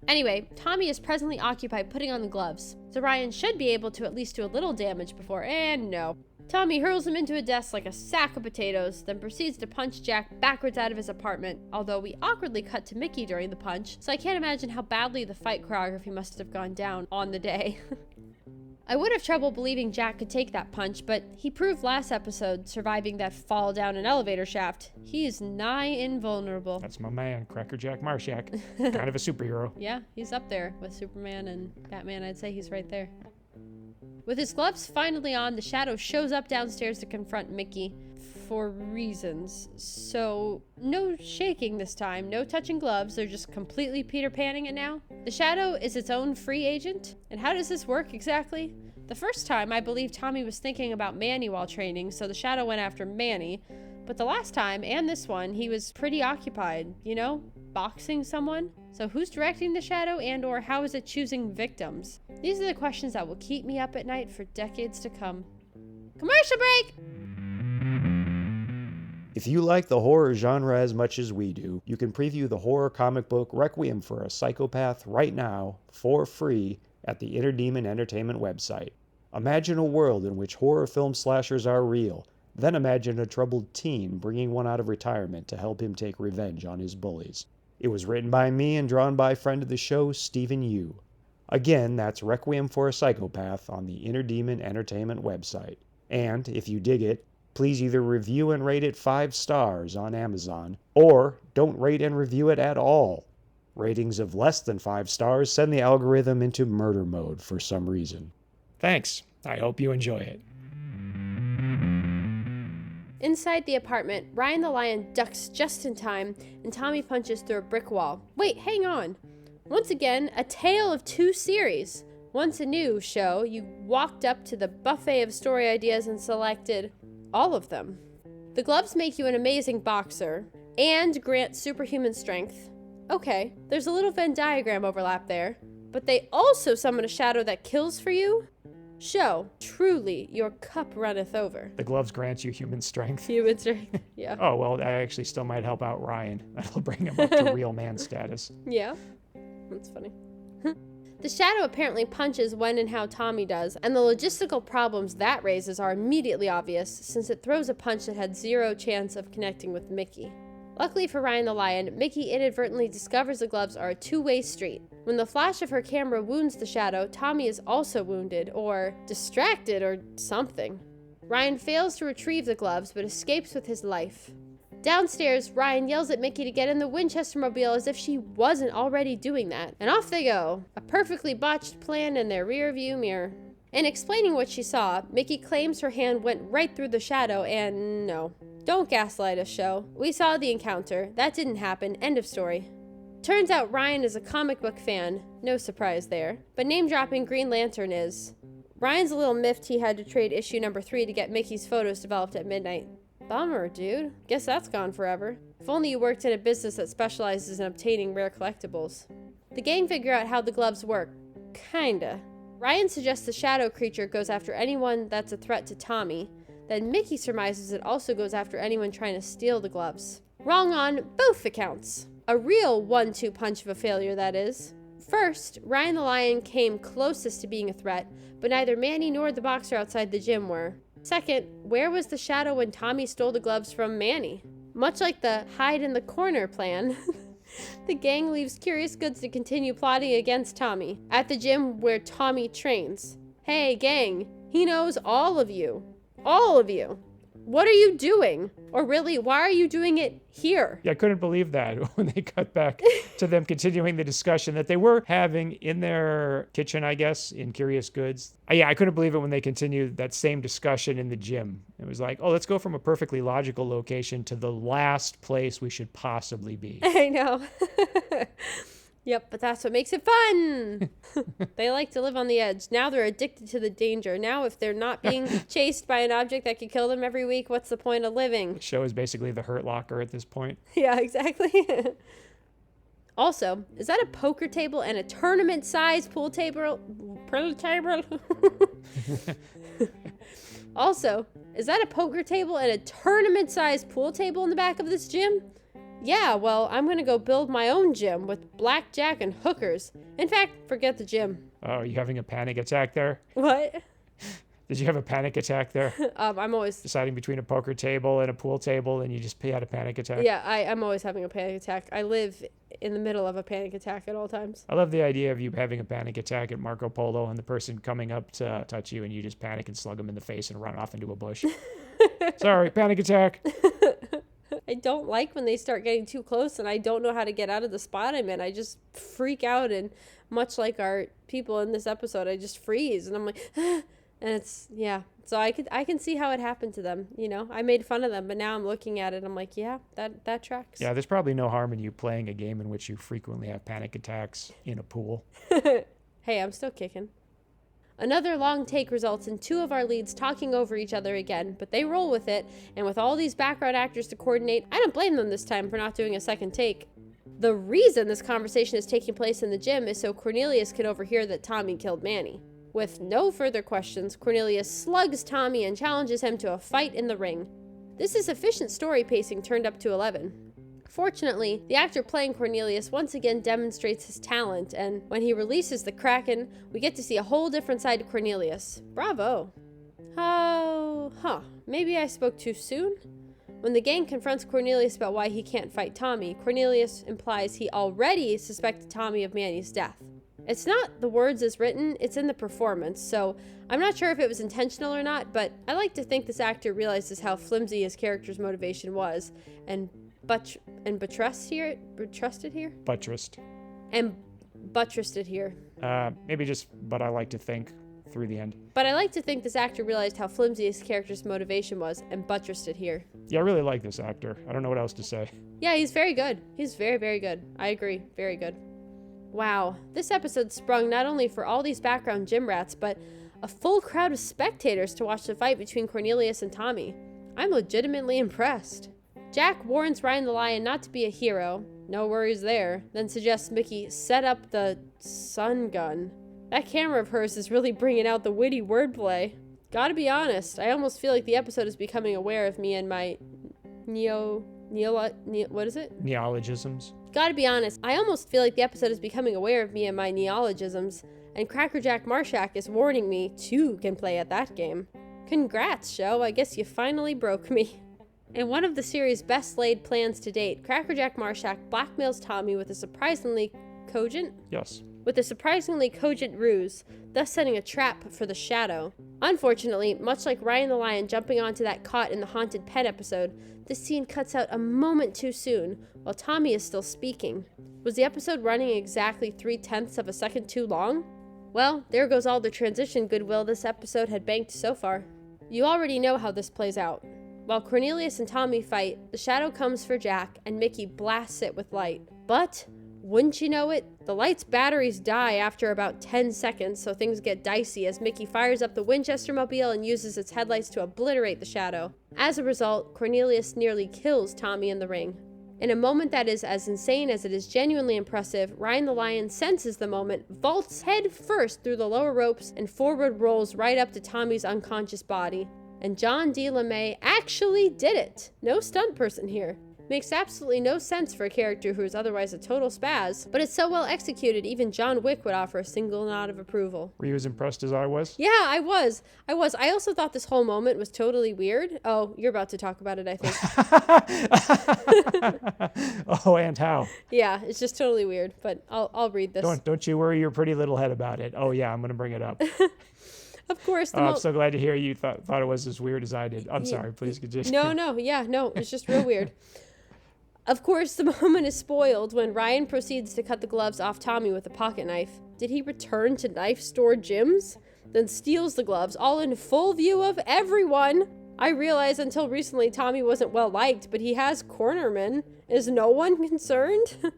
Anyway, Tommy is presently occupied putting on the gloves, so Ryan should be able to at least do a little damage before, and no. Tommy hurls him into a desk like a sack of potatoes, then proceeds to punch Jack backwards out of his apartment, although we awkwardly cut to Mickey during the punch, so I can't imagine how badly the fight choreography must have gone down on the day. I would have trouble believing Jack could take that punch, but he proved last episode, surviving that fall down an elevator shaft. He is nigh invulnerable. That's my man, Crackerjack Marshak. Kind of a superhero. Yeah, he's up there with Superman and Batman. I'd say he's right there. With his gloves finally on, the Shadow shows up downstairs to confront Mickey. For reasons. So, no shaking this time, no touching gloves, they're just completely Peter Panning it now. The Shadow is its own free agent? And how does this work exactly? The first time, I believe Tommy was thinking about Manny while training, so the Shadow went after Manny. But the last time, and this one, he was pretty occupied, boxing someone. So who's directing the Shadow, and or how is it choosing victims? These are the questions that will keep me up at night for decades to come. Commercial break! If you like the horror genre as much as we do, you can preview the horror comic book Requiem for a Psychopath right now, for free, at the Inner Demon Entertainment website. Imagine a world in which horror film slashers are real. Then imagine a troubled teen bringing one out of retirement to help him take revenge on his bullies. It was written by me and drawn by friend of the show, Stephen Yu. Again, that's Requiem for a Psychopath on the Inner Demon Entertainment website. And, if you dig it, please either review and rate it 5 stars on Amazon, or don't rate and review it at all. Ratings of less than 5 stars send the algorithm into murder mode for some reason. Thanks. I hope you enjoy it. Inside the apartment, Ryan the Lion ducks just in time, and Tommy punches through a brick wall. Wait, hang on. Once again, a tale of two series. Once a new show, you walked up to the buffet of story ideas and selected all of them. The gloves make you an amazing boxer and grant superhuman strength. Okay, there's a little Venn diagram overlap there, but they also summon a shadow that kills for you? Show, truly, your cup runneth over. The gloves grant you human strength. Human strength, yeah. Oh, well, that actually still might help out Ryan. That'll bring him up to real man status. Yeah, that's funny. The shadow apparently punches when and how Tommy does, and the logistical problems that raises are immediately obvious, since it throws a punch that had zero chance of connecting with Mickey. Luckily for Ryan the Lion, Mickey inadvertently discovers the gloves are a two-way street. When the flash of her camera wounds the shadow, Tommy is also wounded, or distracted, or something. Ryan fails to retrieve the gloves, but escapes with his life. Downstairs, Ryan yells at Mickey to get in the Winchester mobile as if she wasn't already doing that, and off they go, a perfectly botched plan in their rear-view mirror. In explaining what she saw, Mickey claims her hand went right through the shadow, and no. Don't gaslight us, show. We saw the encounter. That didn't happen. End of story. Turns out Ryan is a comic book fan. No surprise there. But name-dropping Green Lantern is. Ryan's a little miffed he had to trade issue number 3 to get Mickey's photos developed at midnight. Bummer, dude. Guess that's gone forever. If only you worked in a business that specializes in obtaining rare collectibles. The gang figure out how the gloves work. Kinda. Ryan suggests the shadow creature goes after anyone that's a threat to Tommy. Then Mickey surmises it also goes after anyone trying to steal the gloves. Wrong on both accounts. A real 1-2 punch of a failure, that is. First, Ryan the Lion came closest to being a threat, but neither Manny nor the boxer outside the gym were. Second, where was the shadow when Tommy stole the gloves from Manny? Much like the hide in the corner plan, the gang leaves Curious Goods to continue plotting against Tommy at the gym where Tommy trains. Hey, gang, he knows all of you. All of you. What are you doing? Or really, why are you doing it here? Yeah, I couldn't believe that when they cut back to them continuing the discussion that they were having in their kitchen, I guess, in Curious Goods. Yeah, I couldn't believe it when they continued that same discussion in the gym. It was like, oh, let's go from a perfectly logical location to the last place we should possibly be. I know. Yep, but that's what makes it fun. They like to live on the edge. Now they're addicted to the danger. Now if they're not being chased by an object that could kill them every week, what's the point of living? The show is basically the Hurt Locker at this point. Yeah, exactly. Also, is that a poker table and a tournament-sized pool table? Also, is that a poker table and a tournament-sized pool table in the back of this gym? Yeah, well, I'm gonna go build my own gym with blackjack and hookers. In fact, forget the gym. Oh, are you having a panic attack there? What? Did you have a panic attack there? I'm always deciding between a poker table and a pool table, and you just had a panic attack? Yeah, I'm always having a panic attack. I live in the middle of a panic attack at all times. I love the idea of you having a panic attack at Marco Polo and the person coming up to touch you, and you just panic and slug them in the face and run off into a bush. Sorry, panic attack. I don't like when they start getting too close and I don't know how to get out of the spot I'm in. I just freak out, and much like our people in this episode, I just freeze and I'm like, and it's, yeah. So I can see how it happened to them. You know, I made fun of them, but now I'm looking at it. I'm like, yeah, that tracks. Yeah, there's probably no harm in you playing a game in which you frequently have panic attacks in a pool. Hey, I'm still kicking. Another long take results in 2 of our leads talking over each other again, but they roll with it, and with all these background actors to coordinate, I don't blame them this time for not doing a second take. The reason this conversation is taking place in the gym is so Cornelius can overhear that Tommy killed Manny. With no further questions, Cornelius slugs Tommy and challenges him to a fight in the ring. This is efficient story pacing turned up to 11. Fortunately, the actor playing Cornelius once again demonstrates his talent, and when he releases the Kraken, we get to see a whole different side to Cornelius. Bravo! Oh, maybe I spoke too soon? When the gang confronts Cornelius about why he can't fight Tommy, Cornelius implies he already suspected Tommy of Manny's death. It's not the words as written, it's in the performance, so I'm not sure if it was intentional or not, but I like to think this actor realizes how flimsy his character's motivation was, and buttressed it here? Buttressed. And buttressed it here. Maybe just, but I like to think through the end. But I like to think this actor realized how flimsy his character's motivation was and buttressed it here. Yeah, I really like this actor. I don't know what else to say. Yeah, he's very good. He's very, very good. I agree. Very good. Wow. This episode sprung not only for all these background gym rats, but a full crowd of spectators to watch the fight between Cornelius and Tommy. I'm legitimately impressed. Jack warns Ryan the Lion not to be a hero. No worries there. Then suggests Mickey set up the sun gun. That camera of hers is really bringing out the witty wordplay. Gotta be honest, I almost feel like the episode is becoming aware of me and my what is it? Neologisms. Gotta be honest, I almost feel like the episode is becoming aware of me and my neologisms, and Crackerjack Marshak is warning me too can play at that game. Congrats, show. I guess you finally broke me. In one of the series' best laid plans to date, Crackerjack Marshak blackmails Tommy with a surprisingly cogent ruse, thus setting a trap for the Shadow. Unfortunately, much like Ryan the Lion jumping onto that cot in the Haunted Pet episode, this scene cuts out a moment too soon, while Tommy is still speaking. Was the episode running exactly 3/10 of a second too long? Well, there goes all the transition goodwill this episode had banked so far. You already know how this plays out. While Cornelius and Tommy fight, the Shadow comes for Jack, and Mickey blasts it with light. But, wouldn't you know it, the light's batteries die after about 10 seconds, so things get dicey as Mickey fires up the Winchester Mobile and uses its headlights to obliterate the Shadow. As a result, Cornelius nearly kills Tommy in the ring. In a moment that is as insane as it is genuinely impressive, Ryan the Lion senses the moment, vaults head first through the lower ropes, and forward rolls right up to Tommy's unconscious body. And John D. LeMay actually did it. No stunt person here. Makes absolutely no sense for a character who is otherwise a total spaz, but it's so well executed even John Wick would offer a single nod of approval. Were you as impressed as I was? Yeah, I was. I also thought this whole moment was totally weird. Oh, you're about to talk about it, I think. Oh, and how? Yeah, it's just totally weird, but I'll read this. Don't you worry your pretty little head about it. Oh yeah, I'm going to bring it up. Of course. I'm so glad to hear you thought it was as weird as I did. I'm sorry, please continue. No, it's just real weird. Of course, the moment is spoiled when Ryan proceeds to cut the gloves off Tommy with a pocket knife. Did he return to knife store Jim's? Then steals the gloves, all in full view of everyone. I realized until recently Tommy wasn't well liked, but he has cornermen. Is no one concerned?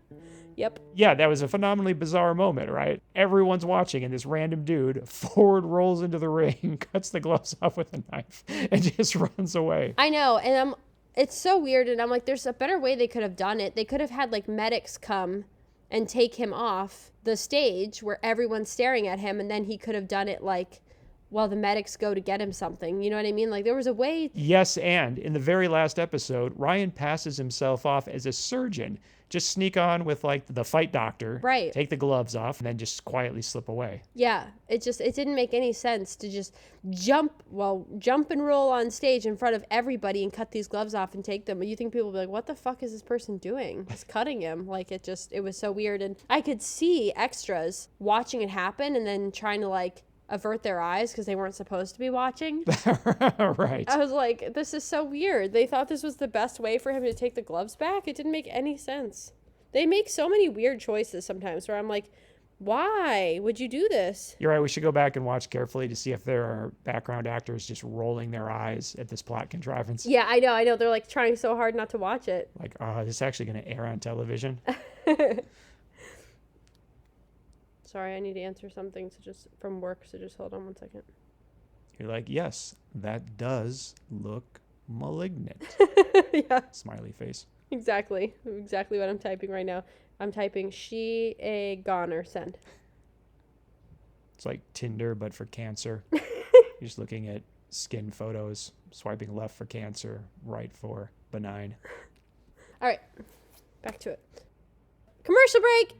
Yep. Yeah, that was a phenomenally bizarre moment, right? Everyone's watching, and this random dude forward rolls into the ring, cuts the gloves off with a knife, and just runs away. I know, and it's so weird, and I'm like, there's a better way they could have done it. They could have had, like, medics come and take him off the stage where everyone's staring at him, and then he could have done it, like, while the medics go to get him something. You know what I mean? Like, there was a way. Yes, and in the very last episode, Ryan passes himself off as a surgeon. Just sneak on with, like, the fight doctor. Right. Take the gloves off, and then just quietly slip away. Yeah, it didn't make any sense to just jump and roll on stage in front of everybody and cut these gloves off and take them. You think people will be like, what the fuck is this person doing? He's cutting him. Like, it was so weird. And I could see extras watching it happen and then trying to, like, avert their eyes because they weren't supposed to be watching. Right. I was like, this is so weird. They thought this was the best way for him to take the gloves back. It didn't make any sense. They make so many weird choices sometimes where I'm like, why would you do this? You're right. We should go back and watch carefully to see if there are background actors just rolling their eyes at this plot contrivance. Yeah, I know. They're like trying so hard not to watch it. Like, this is actually going to air on television. Sorry, I need to answer something from work, so just hold on 1 second. You're like, yes, that does look malignant. Yeah. Smiley face. Exactly what I'm typing right now. I'm typing she a goner send. It's like Tinder, but for cancer. You're just looking at skin photos, swiping left for cancer, right for benign. All right, back to it. Commercial break.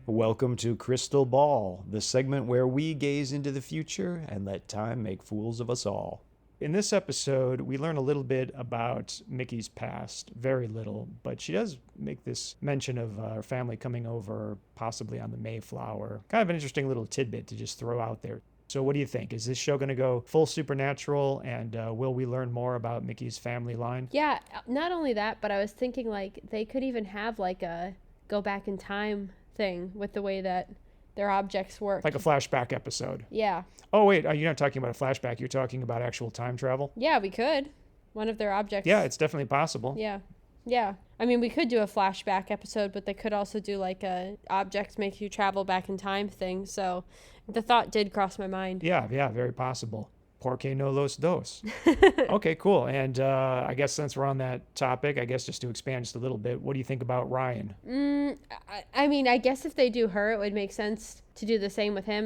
Welcome to Crystal Ball, the segment where we gaze into the future and let time make fools of us all. In this episode, we learn a little bit about Mickey's past. Very little, but she does make this mention of her family coming over, possibly on the Mayflower. Kind of an interesting little tidbit to just throw out there. So what do you think? Is this show going to go full supernatural, and will we learn more about Mickey's family line? Yeah, not only that, but I was thinking, like, they could even have, like, a go back in time thing with the way that their objects work. Like a flashback episode. Yeah. Oh, wait, you're not talking about a flashback. You're talking about actual time travel? Yeah, we could. One of their objects. Yeah, it's definitely possible. Yeah. Yeah. I mean, we could do a flashback episode, but they could also do like a object make you travel back in time thing. So the thought did cross my mind. Yeah, very possible. Porque no los dos. Okay, cool. And I guess since we're on that topic, I guess just to expand just a little bit, what do you think about Ryan? I mean, I guess if they do her, it would make sense to do the same with him.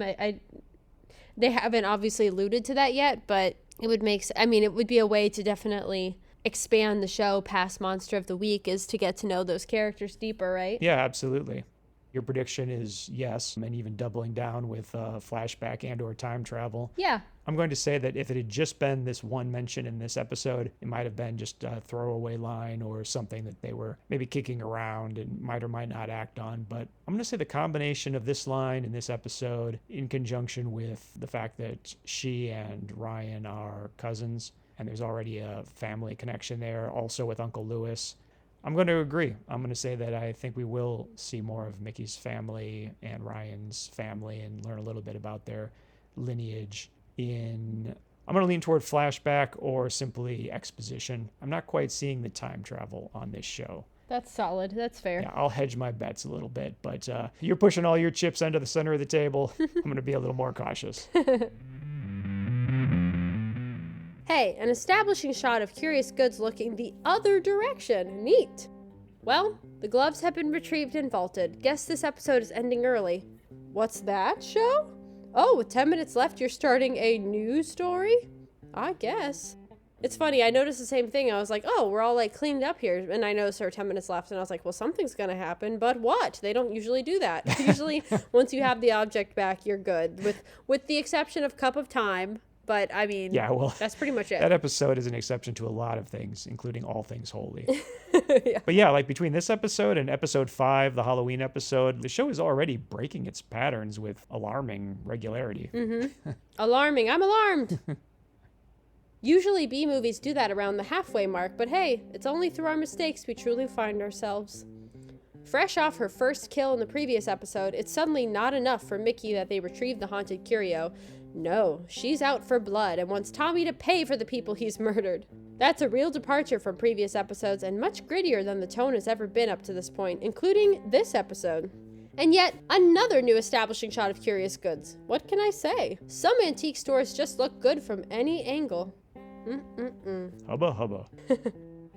They haven't obviously alluded to that yet, but it would it would be a way to definitely expand the show past Monster of the Week, is to get to know those characters deeper, right? Yeah, absolutely. Your prediction is yes, and even doubling down with flashback and or time travel. Yeah. I'm going to say that if it had just been this one mention in this episode, it might have been just a throwaway line or something that they were maybe kicking around and might or might not act on. But I'm going to say the combination of this line in this episode in conjunction with the fact that she and Ryan are cousins and there's already a family connection there, also with Uncle Lewis. I'm going to agree. I'm going to say that I think we will see more of Mickey's family and Ryan's family and learn a little bit about their lineage I'm going to lean toward flashback or simply exposition. I'm not quite seeing the time travel on this show. That's solid. That's fair. Yeah, I'll hedge my bets a little bit, but you're pushing all your chips into the center of the table. I'm going to be a little more cautious. Hey, an establishing shot of Curious Goods looking the other direction. Neat. Well, the gloves have been retrieved and vaulted. Guess this episode is ending early. What's that, show? Oh, with 10 minutes left, you're starting a new story? I guess. It's funny, I noticed the same thing. I was like, oh, we're all like cleaned up here. And I noticed there were 10 minutes left. And I was like, well, something's going to happen. But what? They don't usually do that. Usually, once you have the object back, you're good. With the exception of Cup of Time. But, I mean, yeah, well, that's pretty much it. That episode is an exception to a lot of things, including All Things Holy. Yeah. But yeah, like between this episode and episode 5, the Halloween episode, the show is already breaking its patterns with alarming regularity. Mm-hmm. Alarming. I'm alarmed. Usually B-movies do that around the halfway mark, but hey, it's only through our mistakes we truly find ourselves. Fresh off her first kill in the previous episode, it's suddenly not enough for Mickey that they retrieve the haunted curio. No, she's out for blood and wants Tommy to pay for the people he's murdered. That's a real departure from previous episodes and much grittier than the tone has ever been up to this point, including this episode. And yet, another new establishing shot of Curious Goods. What can I say? Some antique stores just look good from any angle. Hubba hubba.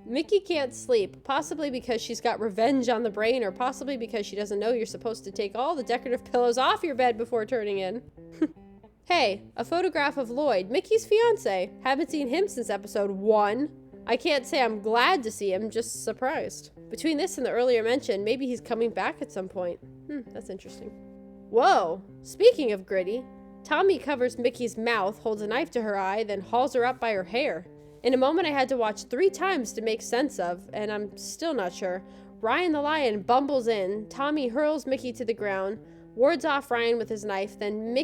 Mickey can't sleep, possibly because she's got revenge on the brain, or possibly because she doesn't know you're supposed to take all the decorative pillows off your bed before turning in. Hey, a photograph of Lloyd, Mickey's fiance. Haven't seen him since episode 1. I can't say I'm glad to see him, just surprised. Between this and the earlier mention, maybe he's coming back at some point. That's interesting. Whoa, speaking of gritty, Tommy covers Mickey's mouth, holds a knife to her eye, then hauls her up by her hair. In a moment I had to watch 3 times to make sense of, and I'm still not sure. Ryan the lion bumbles in, Tommy hurls Mickey to the ground, wards off Ryan with his knife, then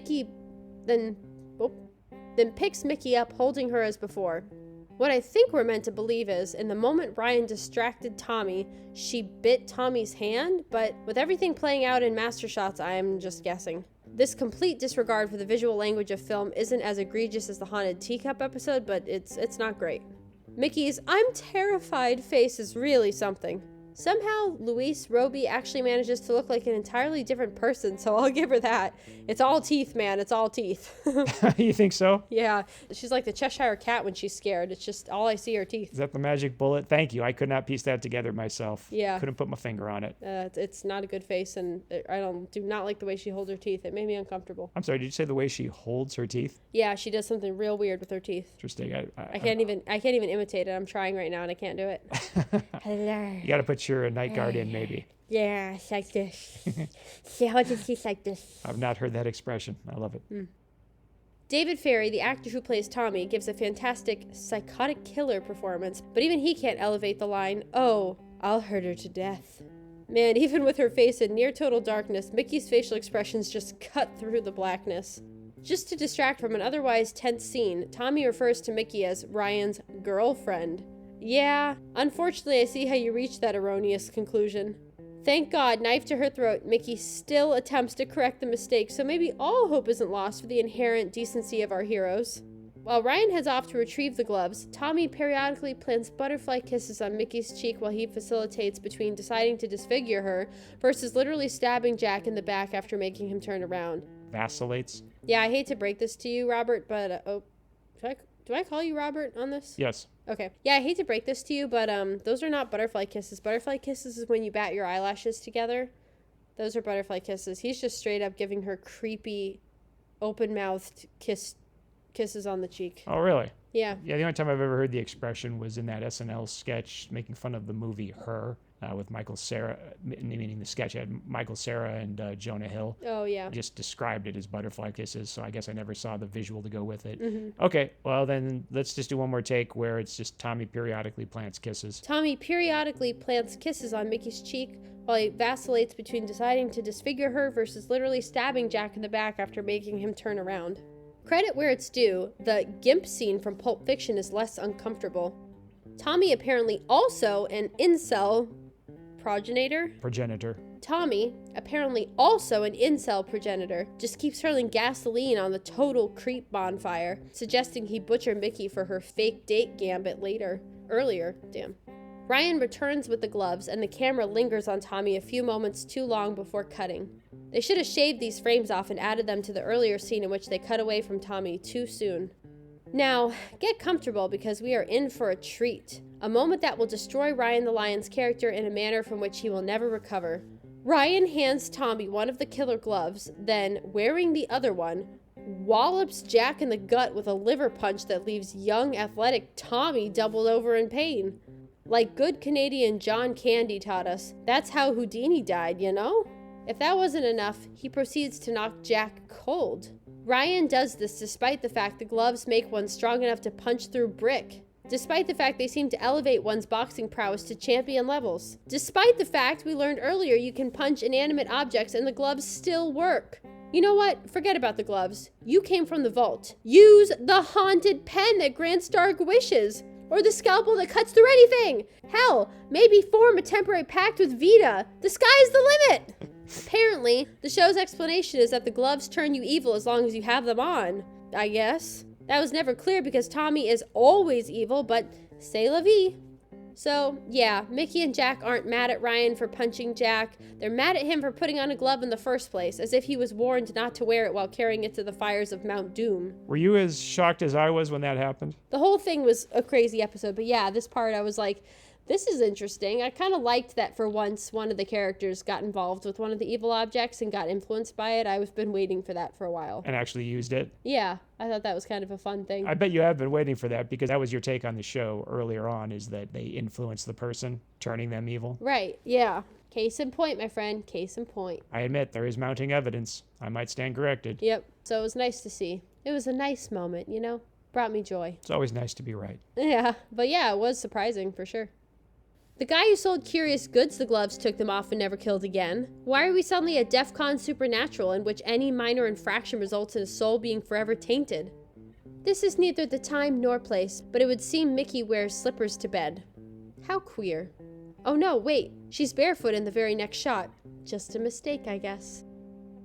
picks Mickey up, holding her as before. What I think we're meant to believe is, in the moment Ryan distracted Tommy, she bit Tommy's hand, but with everything playing out in master shots, I am just guessing. This complete disregard for the visual language of film isn't as egregious as the haunted teacup episode, but it's not great. Mickey's "I'm terrified" face is really something. Somehow, Luis Roby actually manages to look like an entirely different person, so I'll give her that. It's all teeth, man. It's all teeth. You think so? Yeah. She's like the Cheshire Cat when she's scared. It's just all I see are teeth. Is that the magic bullet? Thank you. I could not piece that together myself. Yeah. Couldn't put my finger on it. It's not a good face, and I do not like the way she holds her teeth. It made me uncomfortable. I'm sorry, did you say the way she holds her teeth? Yeah, she does something real weird with her teeth. Interesting. I can't even imitate it. I'm trying right now, and I can't do it. Hello. You got to put your night guard in, maybe. Yeah, it's like this. She holds her teeth like this. I've not heard that expression. I love it. David Ferry, the actor who plays Tommy, gives a fantastic psychotic killer performance, but even he can't elevate the line, "Oh, I'll hurt her to death." Man, even with her face in near total darkness, Mickey's facial expressions just cut through the blackness. Just to distract from an otherwise tense scene, Tommy refers to Mickey as Ryan's girlfriend. Yeah, unfortunately I see how you reached that erroneous conclusion. Thank God, knife to her throat, Mickey still attempts to correct the mistake, so maybe all hope isn't lost for the inherent decency of our heroes. While Ryan heads off to retrieve the gloves, Tommy periodically plants butterfly kisses on Mickey's cheek while he facilitates between deciding to disfigure her versus literally stabbing Jack in the back after making him turn around. Vacillates? Yeah, I hate to break this to you, Robert, but, do I call you Robert on this? Yes. Okay. Yeah, I hate to break this to you, but those are not butterfly kisses. Butterfly kisses is when you bat your eyelashes together. Those are butterfly kisses. He's just straight up giving her creepy, open-mouthed kisses on the cheek. Oh, really? Yeah. Yeah, the only time I've ever heard the expression was in that SNL sketch making fun of the movie Her with Michael Cera, meaning the sketch had Michael Cera and Jonah Hill. Oh, yeah. Just described it as butterfly kisses, so I guess I never saw the visual to go with it. Mm-hmm. Okay, well then let's just do one more take where it's just Tommy periodically plants kisses. Tommy periodically plants kisses on Mickey's cheek while he vacillates between deciding to disfigure her versus literally stabbing Jack in the back after making him turn around. Credit where it's due, the GIMP scene from Pulp Fiction is less uncomfortable. Tommy apparently also an incel progenitor. Tommy, apparently also an incel progenitor, just keeps hurling gasoline on the total creep bonfire, suggesting he butcher Mickey for her fake date gambit earlier. Ryan returns with the gloves, and the camera lingers on Tommy a few moments too long before cutting. They should have shaved these frames off and added them to the earlier scene in which they cut away from Tommy too soon. Now, get comfortable because we are in for a treat. A moment that will destroy Ryan the Lion's character in a manner from which he will never recover. Ryan hands Tommy one of the killer gloves, then, wearing the other one, wallops Jack in the gut with a liver punch that leaves young, athletic Tommy doubled over in pain. Like good Canadian John Candy taught us, that's how Houdini died, you know? If that wasn't enough, he proceeds to knock Jack cold. Ryan does this despite the fact the gloves make one strong enough to punch through brick. Despite the fact they seem to elevate one's boxing prowess to champion levels. Despite the fact we learned earlier you can punch inanimate objects and the gloves still work. You know what? Forget about the gloves. You came from the vault. Use the haunted pen that grants dark wishes. Or the scalpel that cuts through anything. Hell, maybe form a temporary pact with Vita. The sky's the limit. Apparently, the show's explanation is that the gloves turn you evil as long as you have them on. I guess. That was never clear because Tommy is always evil, but c'est la vie. So, yeah, Mickey and Jack aren't mad at Ryan for punching Jack. They're mad at him for putting on a glove in the first place, as if he was warned not to wear it while carrying it to the fires of Mount Doom. Were you as shocked as I was when that happened? The whole thing was a crazy episode, but yeah, this part I was like, this is interesting. I kind of liked that for once one of the characters got involved with one of the evil objects and got influenced by it. I've been waiting for that for a while. And actually used it? Yeah, I thought that was kind of a fun thing. I bet you have been waiting for that because that was your take on the show earlier on, is that they influence the person, turning them evil. Right, yeah. Case in point, my friend. Case in point. I admit, there is mounting evidence. I might stand corrected. Yep. So it was nice to see. It was a nice moment, you know? Brought me joy. It's always nice to be right. Yeah, but yeah, it was surprising for sure. The guy who sold Curious Goods the gloves took them off and never killed again. Why are we suddenly a DEFCON supernatural in which any minor infraction results in a soul being forever tainted? This is neither the time nor place, but it would seem Mickey wears slippers to bed. How queer. Oh no, wait, she's barefoot in the very next shot. Just a mistake, I guess.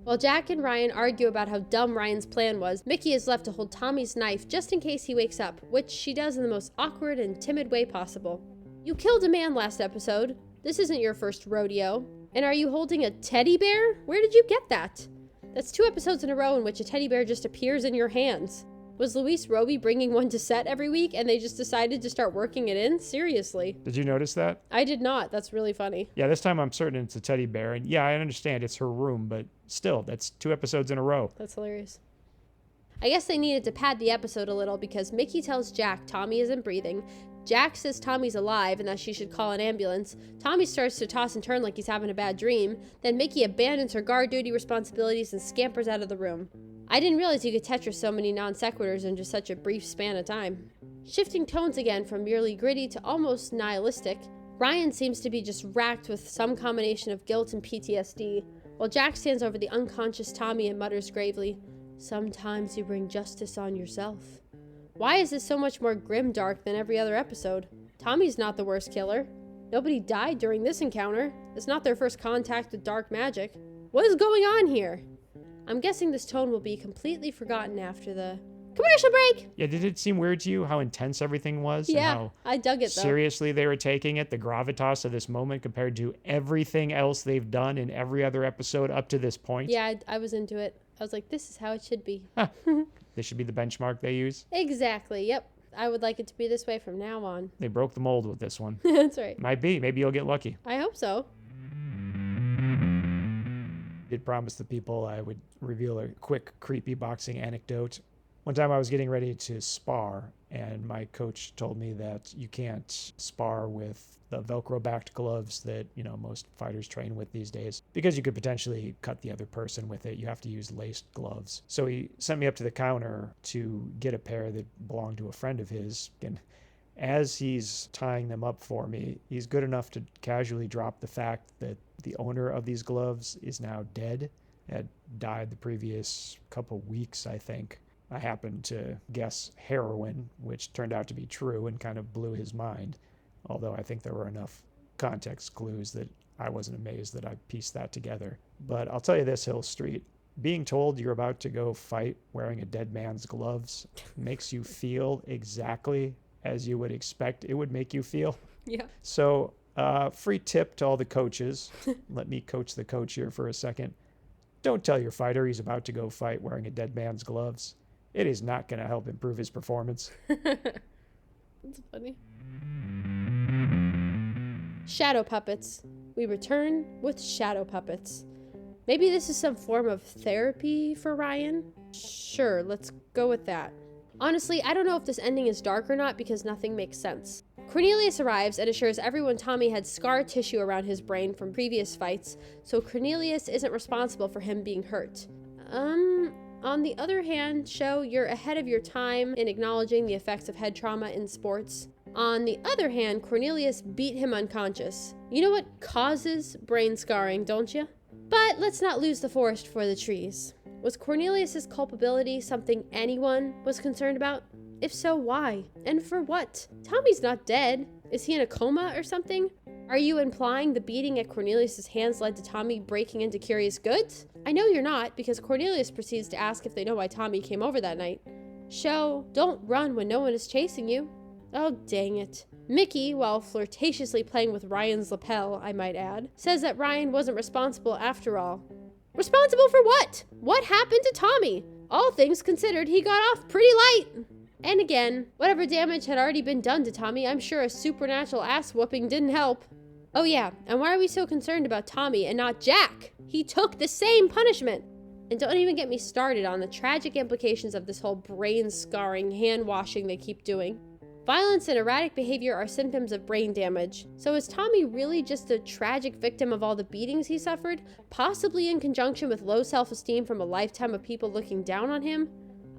While Jack and Ryan argue about how dumb Ryan's plan was, Mickey is left to hold Tommy's knife just in case he wakes up, which she does in the most awkward and timid way possible. You killed a man last episode. This isn't your first rodeo. And are you holding a teddy bear? Where did you get that? That's 2 episodes in a row in which a teddy bear just appears in your hands. Was Luis Roby bringing one to set every week and they just decided to start working it in? Seriously. Did you notice that? I did not. That's really funny. Yeah, this time I'm certain it's a teddy bear. And yeah, I understand it's her room, but still, that's 2 episodes in a row. That's hilarious. I guess they needed to pad the episode a little because Mickey tells Jack Tommy isn't breathing. Jack says Tommy's alive and that she should call an ambulance. Tommy starts to toss and turn like he's having a bad dream. Then Mickey abandons her guard duty responsibilities and scampers out of the room. I didn't realize you could Tetris so many non sequiturs in just such a brief span of time. Shifting tones again from merely gritty to almost nihilistic, Ryan seems to be just racked with some combination of guilt and PTSD, while Jack stands over the unconscious Tommy and mutters gravely, "Sometimes you bring justice on yourself." Why is this so much more grim dark than every other episode? Tommy's not the worst killer. Nobody died during this encounter. It's not their first contact with dark magic. What is going on here? I'm guessing this tone will be completely forgotten after the commercial break. Yeah, did it seem weird to you how intense everything was? Yeah, and how I dug it though. seriously they were taking it, the gravitas of this moment compared to everything else they've done in every other episode up to this point? Yeah, I was into it. I was like, this is how it should be. This should be the benchmark they use. Exactly, yep. I would like it to be this way from now on. They broke the mold with this one. That's right. Might be. Maybe you'll get lucky. I hope so. Did promise the people I would reveal a quick, creepy boxing anecdote. One time I was getting ready to spar, and my coach told me that you can't spar with the Velcro-backed gloves that, most fighters train with these days, because you could potentially cut the other person with it. You have to use laced gloves. So he sent me up to the counter to get a pair that belonged to a friend of his, and as he's tying them up for me, he's good enough to casually drop the fact that the owner of these gloves is now dead. Had died the previous couple weeks, I think. I happened to guess heroin, which turned out to be true and kind of blew his mind. Although I think there were enough context clues that I wasn't amazed that I pieced that together. But I'll tell you this, Hill Street. Being told you're about to go fight wearing a dead man's gloves makes you feel exactly as you would expect it would make you feel. Yeah. So, free tip to all the coaches. Let me coach the coach here for a second. Don't tell your fighter he's about to go fight wearing a dead man's gloves. It is not going to help improve his performance. That's funny. Shadow puppets. We return with shadow puppets. Maybe this is some form of therapy for Ryan? Sure, let's go with that. Honestly, I don't know if this ending is dark or not because nothing makes sense. Cornelius arrives and assures everyone Tommy had scar tissue around his brain from previous fights, so Cornelius isn't responsible for him being hurt. On the other hand, show you're ahead of your time in acknowledging the effects of head trauma in sports. On the other hand, Cornelius beat him unconscious. You know what causes brain scarring, don't you? But let's not lose the forest for the trees. Was Cornelius's culpability something anyone was concerned about? If so, why? And for what? Tommy's not dead. Is he in a coma or something? Are you implying the beating at Cornelius's hands led to Tommy breaking into Curious Goods? I know you're not, because Cornelius proceeds to ask if they know why Tommy came over that night. Show, don't run when no one is chasing you. Oh, dang it. Mickey, while flirtatiously playing with Ryan's lapel, I might add, says that Ryan wasn't responsible after all. Responsible for what? What happened to Tommy? All things considered, he got off pretty light. And again, whatever damage had already been done to Tommy, I'm sure a supernatural ass whooping didn't help. Oh yeah, and why are we so concerned about Tommy and not Jack? He took the same punishment. And don't even get me started on the tragic implications of this whole brain scarring hand washing they keep doing. Violence and erratic behavior are symptoms of brain damage. So is Tommy really just a tragic victim of all the beatings he suffered, possibly in conjunction with low self-esteem from a lifetime of people looking down on him?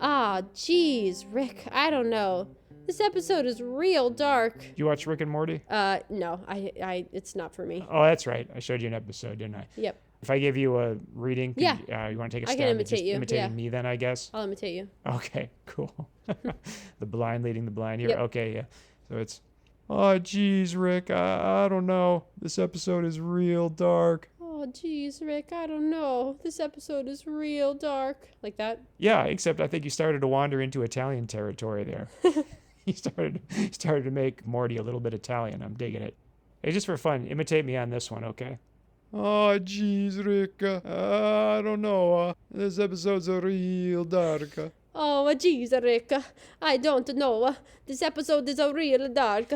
Ah, geez, Rick, I don't know. This episode is real dark. You watch Rick and Morty? No, it's not for me. Oh, that's right. I showed you an episode, didn't I? Yep. If I give you a reading, Yeah. You want to take a I stab can at imitate just you, imitating yeah. me then, I guess? I'll imitate you. Okay, cool. The blind leading the blind here. Yep. Okay, yeah. So it's, oh, geez, Rick, I don't know. This episode is real dark. Oh, geez, Rick, I don't know. This episode is real dark. Like that? Yeah, except I think you started to wander into Italian territory there. You started to make Morty a little bit Italian. I'm digging it. Hey, just for fun, imitate me on this one, okay? Oh, jeez, Rick. I don't know. This episode's real dark. Oh, jeez, Rick, I don't know. This episode is real dark.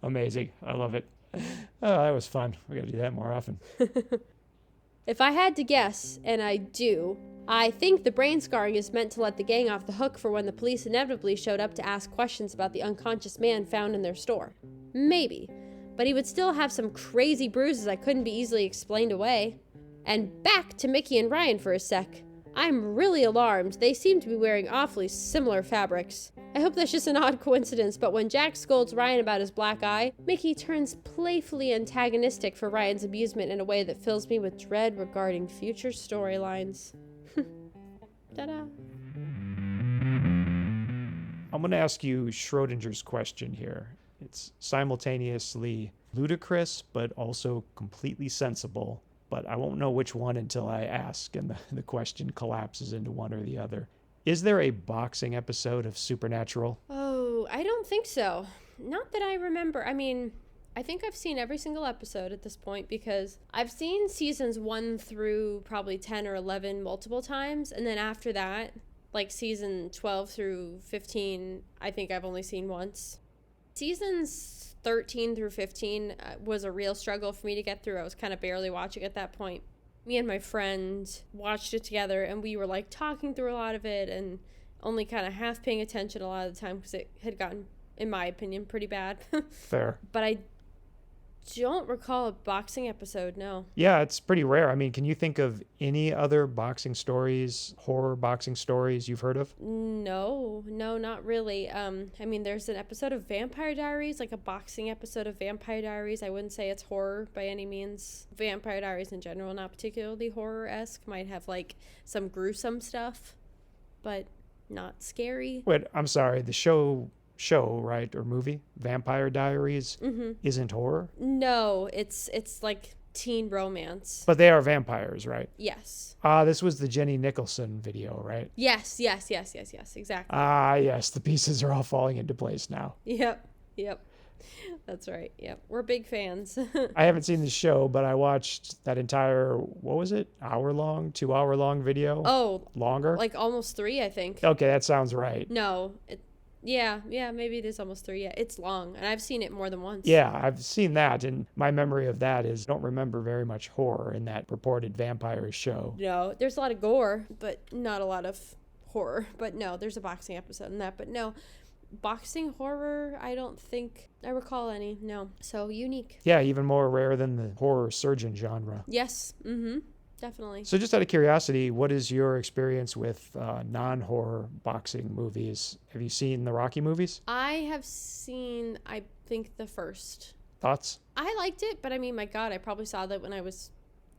Amazing. I love it. That was fun. We gotta do that more often. If I had to guess, and I do, I think the brain scarring is meant to let the gang off the hook for when the police inevitably showed up to ask questions about the unconscious man found in their store. Maybe. But he would still have some crazy bruises that couldn't be easily explained away. And back to Mickey and Ryan for a sec. I'm really alarmed. They seem to be wearing awfully similar fabrics. I hope that's just an odd coincidence, but when Jack scolds Ryan about his black eye, Mickey turns playfully antagonistic for Ryan's amusement in a way that fills me with dread regarding future storylines. Ta-da. I'm going to ask you Schrodinger's question here. It's simultaneously ludicrous, but also completely sensible. But I won't know which one until I ask, and the question collapses into one or the other. Is there a boxing episode of Supernatural? Oh, I don't think so. Not that I remember. I mean, I think I've seen every single episode at this point because I've seen seasons 1 through probably 10 or 11 multiple times. And then after that, like season 12 through 15, I think I've only seen once. Seasons 13 through 15 was a real struggle for me to get through. I was kind of barely watching at that point. Me and my friend watched it together, and we were like talking through a lot of it and only kind of half paying attention a lot of the time because it had gotten, in my opinion, pretty bad. Fair. But I don't recall a boxing episode, no. Yeah, it's pretty rare. I mean, can you think of any other boxing stories, horror boxing stories you've heard of? No, not really. I mean, there's an episode of Vampire Diaries, like a boxing episode of Vampire Diaries. I wouldn't say it's horror by any means. Vampire Diaries in general, not particularly horror-esque. Might have like some gruesome stuff, but not scary. Wait, I'm sorry. The show, right, or movie, Vampire Diaries, isn't horror? No, it's like teen romance. But they are vampires, right? Yes. This was the Jenny Nicholson video, right? Yes, exactly. Yes, the pieces are all falling into place now. Yep. That's right. Yep. We're big fans. I haven't seen the show, but I watched that entire, what was it? 2-hour-long video? Oh. Longer? Like almost 3, I think. Okay, that sounds right. No. Yeah, maybe it is almost 3. Yeah, it's long, and I've seen it more than once. Yeah, I've seen that, and my memory of that is I don't remember very much horror in that purported vampire show. No, there's a lot of gore, but not a lot of horror. But no, there's a boxing episode in that. But no, boxing horror, I don't think I recall any. No, so unique. Yeah, even more rare than the horror surgeon genre. Yes, definitely. So just out of curiosity, what is your experience with non-horror boxing movies? Have you seen the Rocky movies? I have seen, I think, the first. Thoughts? I liked it, but I mean, my God, I probably saw that when I was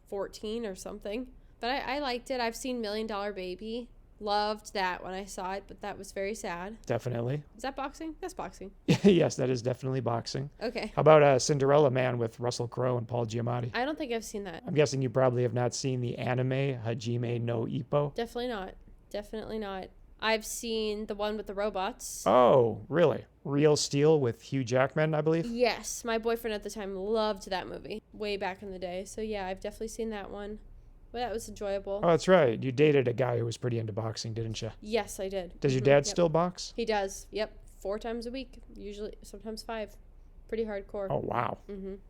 14 or something. But I liked it. I've seen $1 Million Baby. Loved that when I saw it, but that was very sad. Definitely. Is that boxing? That's boxing. Yes, that is definitely boxing. Okay. How about Cinderella Man with Russell Crowe and Paul Giamatti? I don't think I've seen that. I'm guessing you probably have not seen the anime Hajime no Ippo. Definitely not. I've seen the one with the robots. Oh, really? Real Steel with Hugh Jackman, I believe? Yes. My boyfriend at the time loved that movie way back in the day. So yeah, I've definitely seen that one. Well, that was enjoyable. Oh, that's right. You dated a guy who was pretty into boxing, didn't you? Yes, I did. Does your dad still box? He does. Yep. 4 times a week. Usually, sometimes 5. Pretty hardcore. Oh, wow.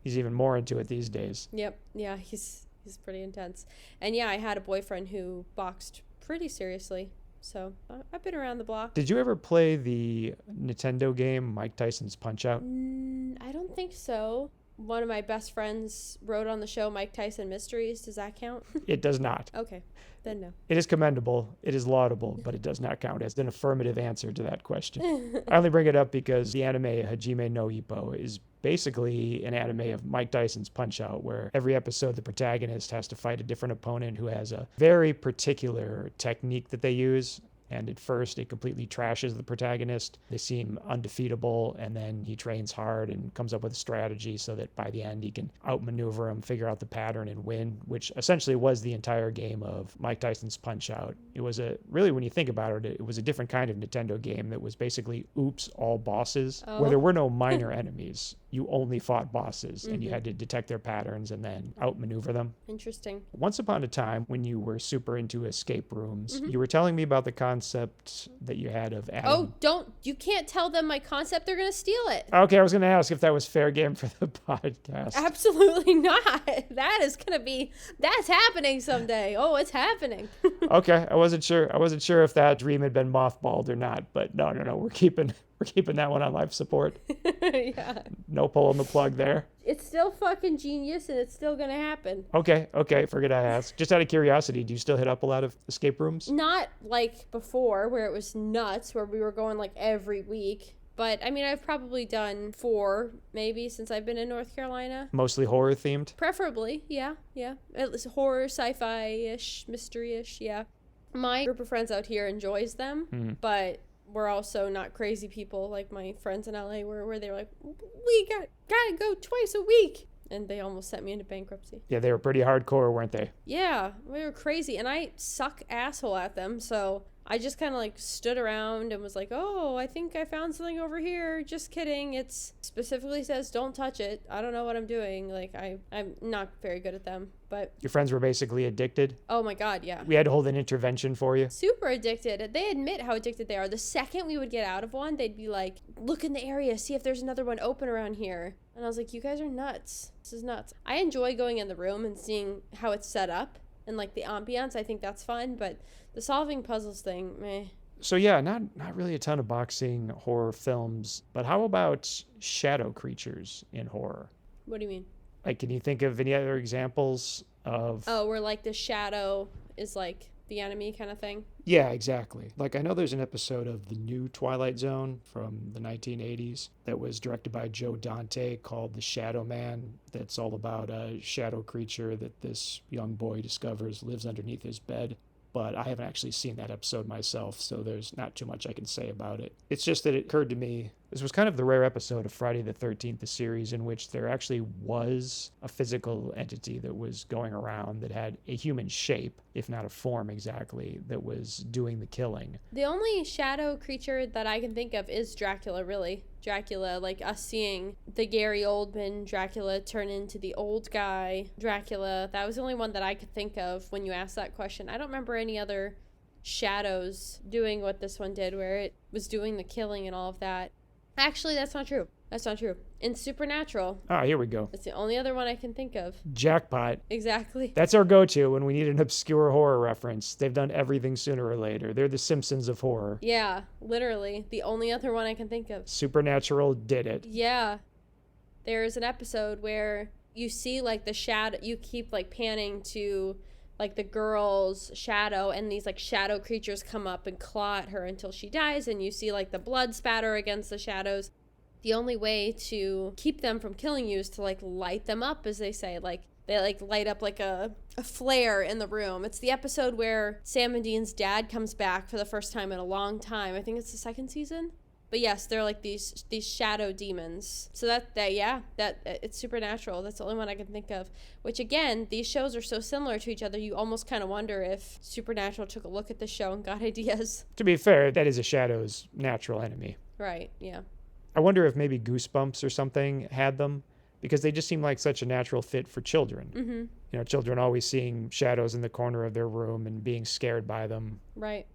He's even more into it these days. Yep. Yeah, he's pretty intense. And yeah, I had a boyfriend who boxed pretty seriously. So I've been around the block. Did you ever play the Nintendo game Mike Tyson's Punch-Out? I don't think so. One of my best friends wrote on the show Mike Tyson Mysteries. Does that count? It does not. Okay, then no. It is commendable. It is laudable, but it does not count as an affirmative answer to that question. I only bring it up because the anime Hajime no Ippo is basically an anime of Mike Tyson's Punch-Out, where every episode the protagonist has to fight a different opponent who has a very particular technique that they use. And at first, it completely trashes the protagonist. They seem undefeatable, and then he trains hard and comes up with a strategy so that by the end, he can outmaneuver him, figure out the pattern, and win, which essentially was the entire game of Mike Tyson's Punch-Out. It was really, when you think about it, it was a different kind of Nintendo game that was basically oops, all bosses, where there were no minor enemies. You only fought bosses, and you had to detect their patterns and then outmaneuver them. Interesting. Once upon a time, when you were super into escape rooms, you were telling me about the concept that you had of adding... Oh, you can't tell them my concept. They're going to steal it. Okay, I was going to ask if that was fair game for the podcast. Absolutely not. That's happening someday. Oh, it's happening. Okay, I wasn't sure if that dream had been mothballed or not, but no, we're keeping that one on life support. Yeah. No pulling the plug there. It's still fucking genius, and it's still gonna happen. Okay, forget I asked. Just out of curiosity, do you still hit up a lot of escape rooms? Not like before, where it was nuts, where we were going like every week. But, I mean, I've probably done 4, maybe, since I've been in North Carolina. Mostly horror themed? Preferably, yeah. At least horror, sci-fi-ish, mystery-ish, yeah. My group of friends out here enjoys them, but we're also not crazy people like my friends in LA were, where they were like, we gotta go twice a week. And they almost sent me into bankruptcy. Yeah, they were pretty hardcore, weren't they? Yeah, we were crazy. And I suck asshole at them. So I just kind of like stood around and was like, oh, I think I found something over here. Just kidding. It's specifically says don't touch it. I don't know what I'm doing. Like, I'm not very good at them. But Your friends were basically addicted? oh my God, yeah. We had to hold an intervention for you? Super addicted. They admit how addicted they are. The second we would get out of one, they'd be like, look in the area, see if there's another one open around here. And I was like, you guys are nuts. This is nuts. I enjoy going in the room and seeing how it's set up and like the ambiance. I think that's fun, but the solving puzzles thing, meh. So yeah, not really a ton of boxing horror films, but how about shadow creatures in horror? What do you mean? Like, can you think of any other examples of... Oh, where like the shadow is like the enemy kind of thing? Yeah, exactly. Like, I know there's an episode of the new Twilight Zone from the 1980s that was directed by Joe Dante called The Shadow Man. That's all about a shadow creature that this young boy discovers lives underneath his bed. But I haven't actually seen that episode myself, so there's not too much I can say about it. It's just that it occurred to me, this was kind of the rare episode of Friday the 13th, the series, in which there actually was a physical entity that was going around that had a human shape, if not a form exactly, that was doing the killing. The only shadow creature that I can think of is Dracula, really. Dracula, like us seeing the Gary Oldman Dracula turn into the old guy Dracula. That was the only one that I could think of when you asked that question. I don't remember any other shadows doing what this one did, where it was doing the killing and all of that. Actually, that's not true. That's not true. In Supernatural. Ah, here we go. It's the only other one I can think of. Jackpot. Exactly. That's our go-to when we need an obscure horror reference. They've done everything sooner or later. They're the Simpsons of horror. Yeah, literally. The only other one I can think of. Supernatural did it. Yeah. There's an episode where you see like the shadow, you keep like panning to like the girl's shadow, and these like shadow creatures come up and claw at her until she dies, and you see like the blood spatter against the shadows. The only way to keep them from killing you is to like light them up, as they say. Like they like light up like a flare in the room. It's the episode where Sam and Dean's dad comes back for the first time in a long time. I think it's the second season. But yes, they're like these shadow demons. So that it's Supernatural. That's the only one I can think of. Which again, these shows are so similar to each other, you almost kind of wonder if Supernatural took a look at the show and got ideas. To be fair, that is a shadow's natural enemy. Right, yeah. I wonder if maybe Goosebumps or something had them, because they just seem like such a natural fit for children. Mm-hmm. You know, children always seeing shadows in the corner of their room and being scared by them. Right.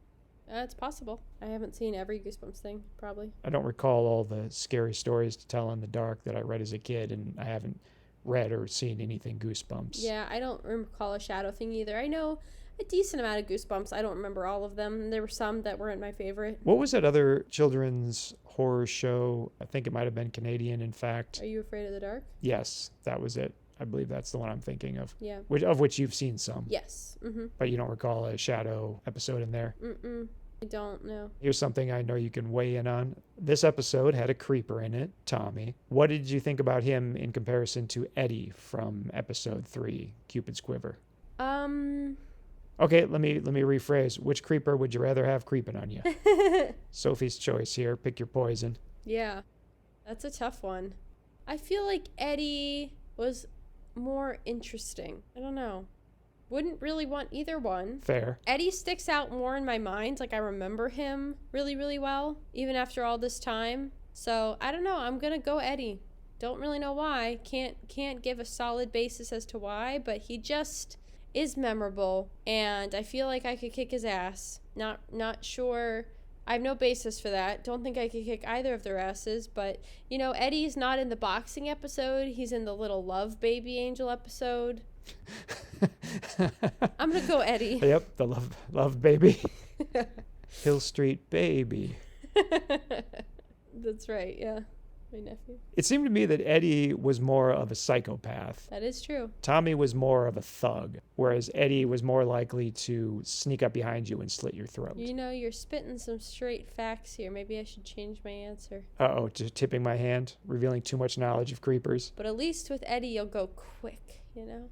It's possible. I haven't seen every Goosebumps thing, probably. I don't recall all the scary stories to tell in the dark that I read as a kid, and I haven't read or seen anything Goosebumps. Yeah, I don't recall a shadow thing either. I know a decent amount of Goosebumps. I don't remember all of them. There were some that weren't my favorite. What was that other children's horror show? I think it might have been Canadian, in fact. Are You Afraid of the Dark? Yes, that was it. I believe that's the one I'm thinking of. Yeah. Of which you've seen some. Yes. Mm-hmm. But you don't recall a shadow episode in there? Mm-mm. I don't know. Here's something I know you can weigh in on. This episode had a creeper in it, Tommy. What did you think about him in comparison to Eddie from episode 3, Cupid's Quiver? Okay, let me rephrase. Which creeper would you rather have creeping on you? Sophie's choice here. Pick your poison. Yeah. That's a tough one. I feel like Eddie was more interesting. I don't know. Wouldn't really want either one. Fair. Eddie sticks out more in my mind. Like, I remember him really, really well, even after all this time. So, I don't know. I'm going to go Eddie. Don't really know why. Can't give a solid basis as to why, but he just is memorable, and I feel like I could kick his ass. Not sure. I have no basis for that. Don't think I could kick either of their asses, but, you know, Eddie's not in the boxing episode. He's in the little love baby angel episode. I'm gonna go Eddie. Yep, the love baby. Hill Street baby. That's right, yeah. My nephew. It seemed to me that Eddie was more of a psychopath. That is true. Tommy was more of a thug, whereas Eddie was more likely to sneak up behind you and slit your throat. You know, you're spitting some straight facts here. Maybe I should change my answer. Uh-oh, just tipping my hand, revealing too much knowledge of creepers. But at least with Eddie, you'll go quick, you know?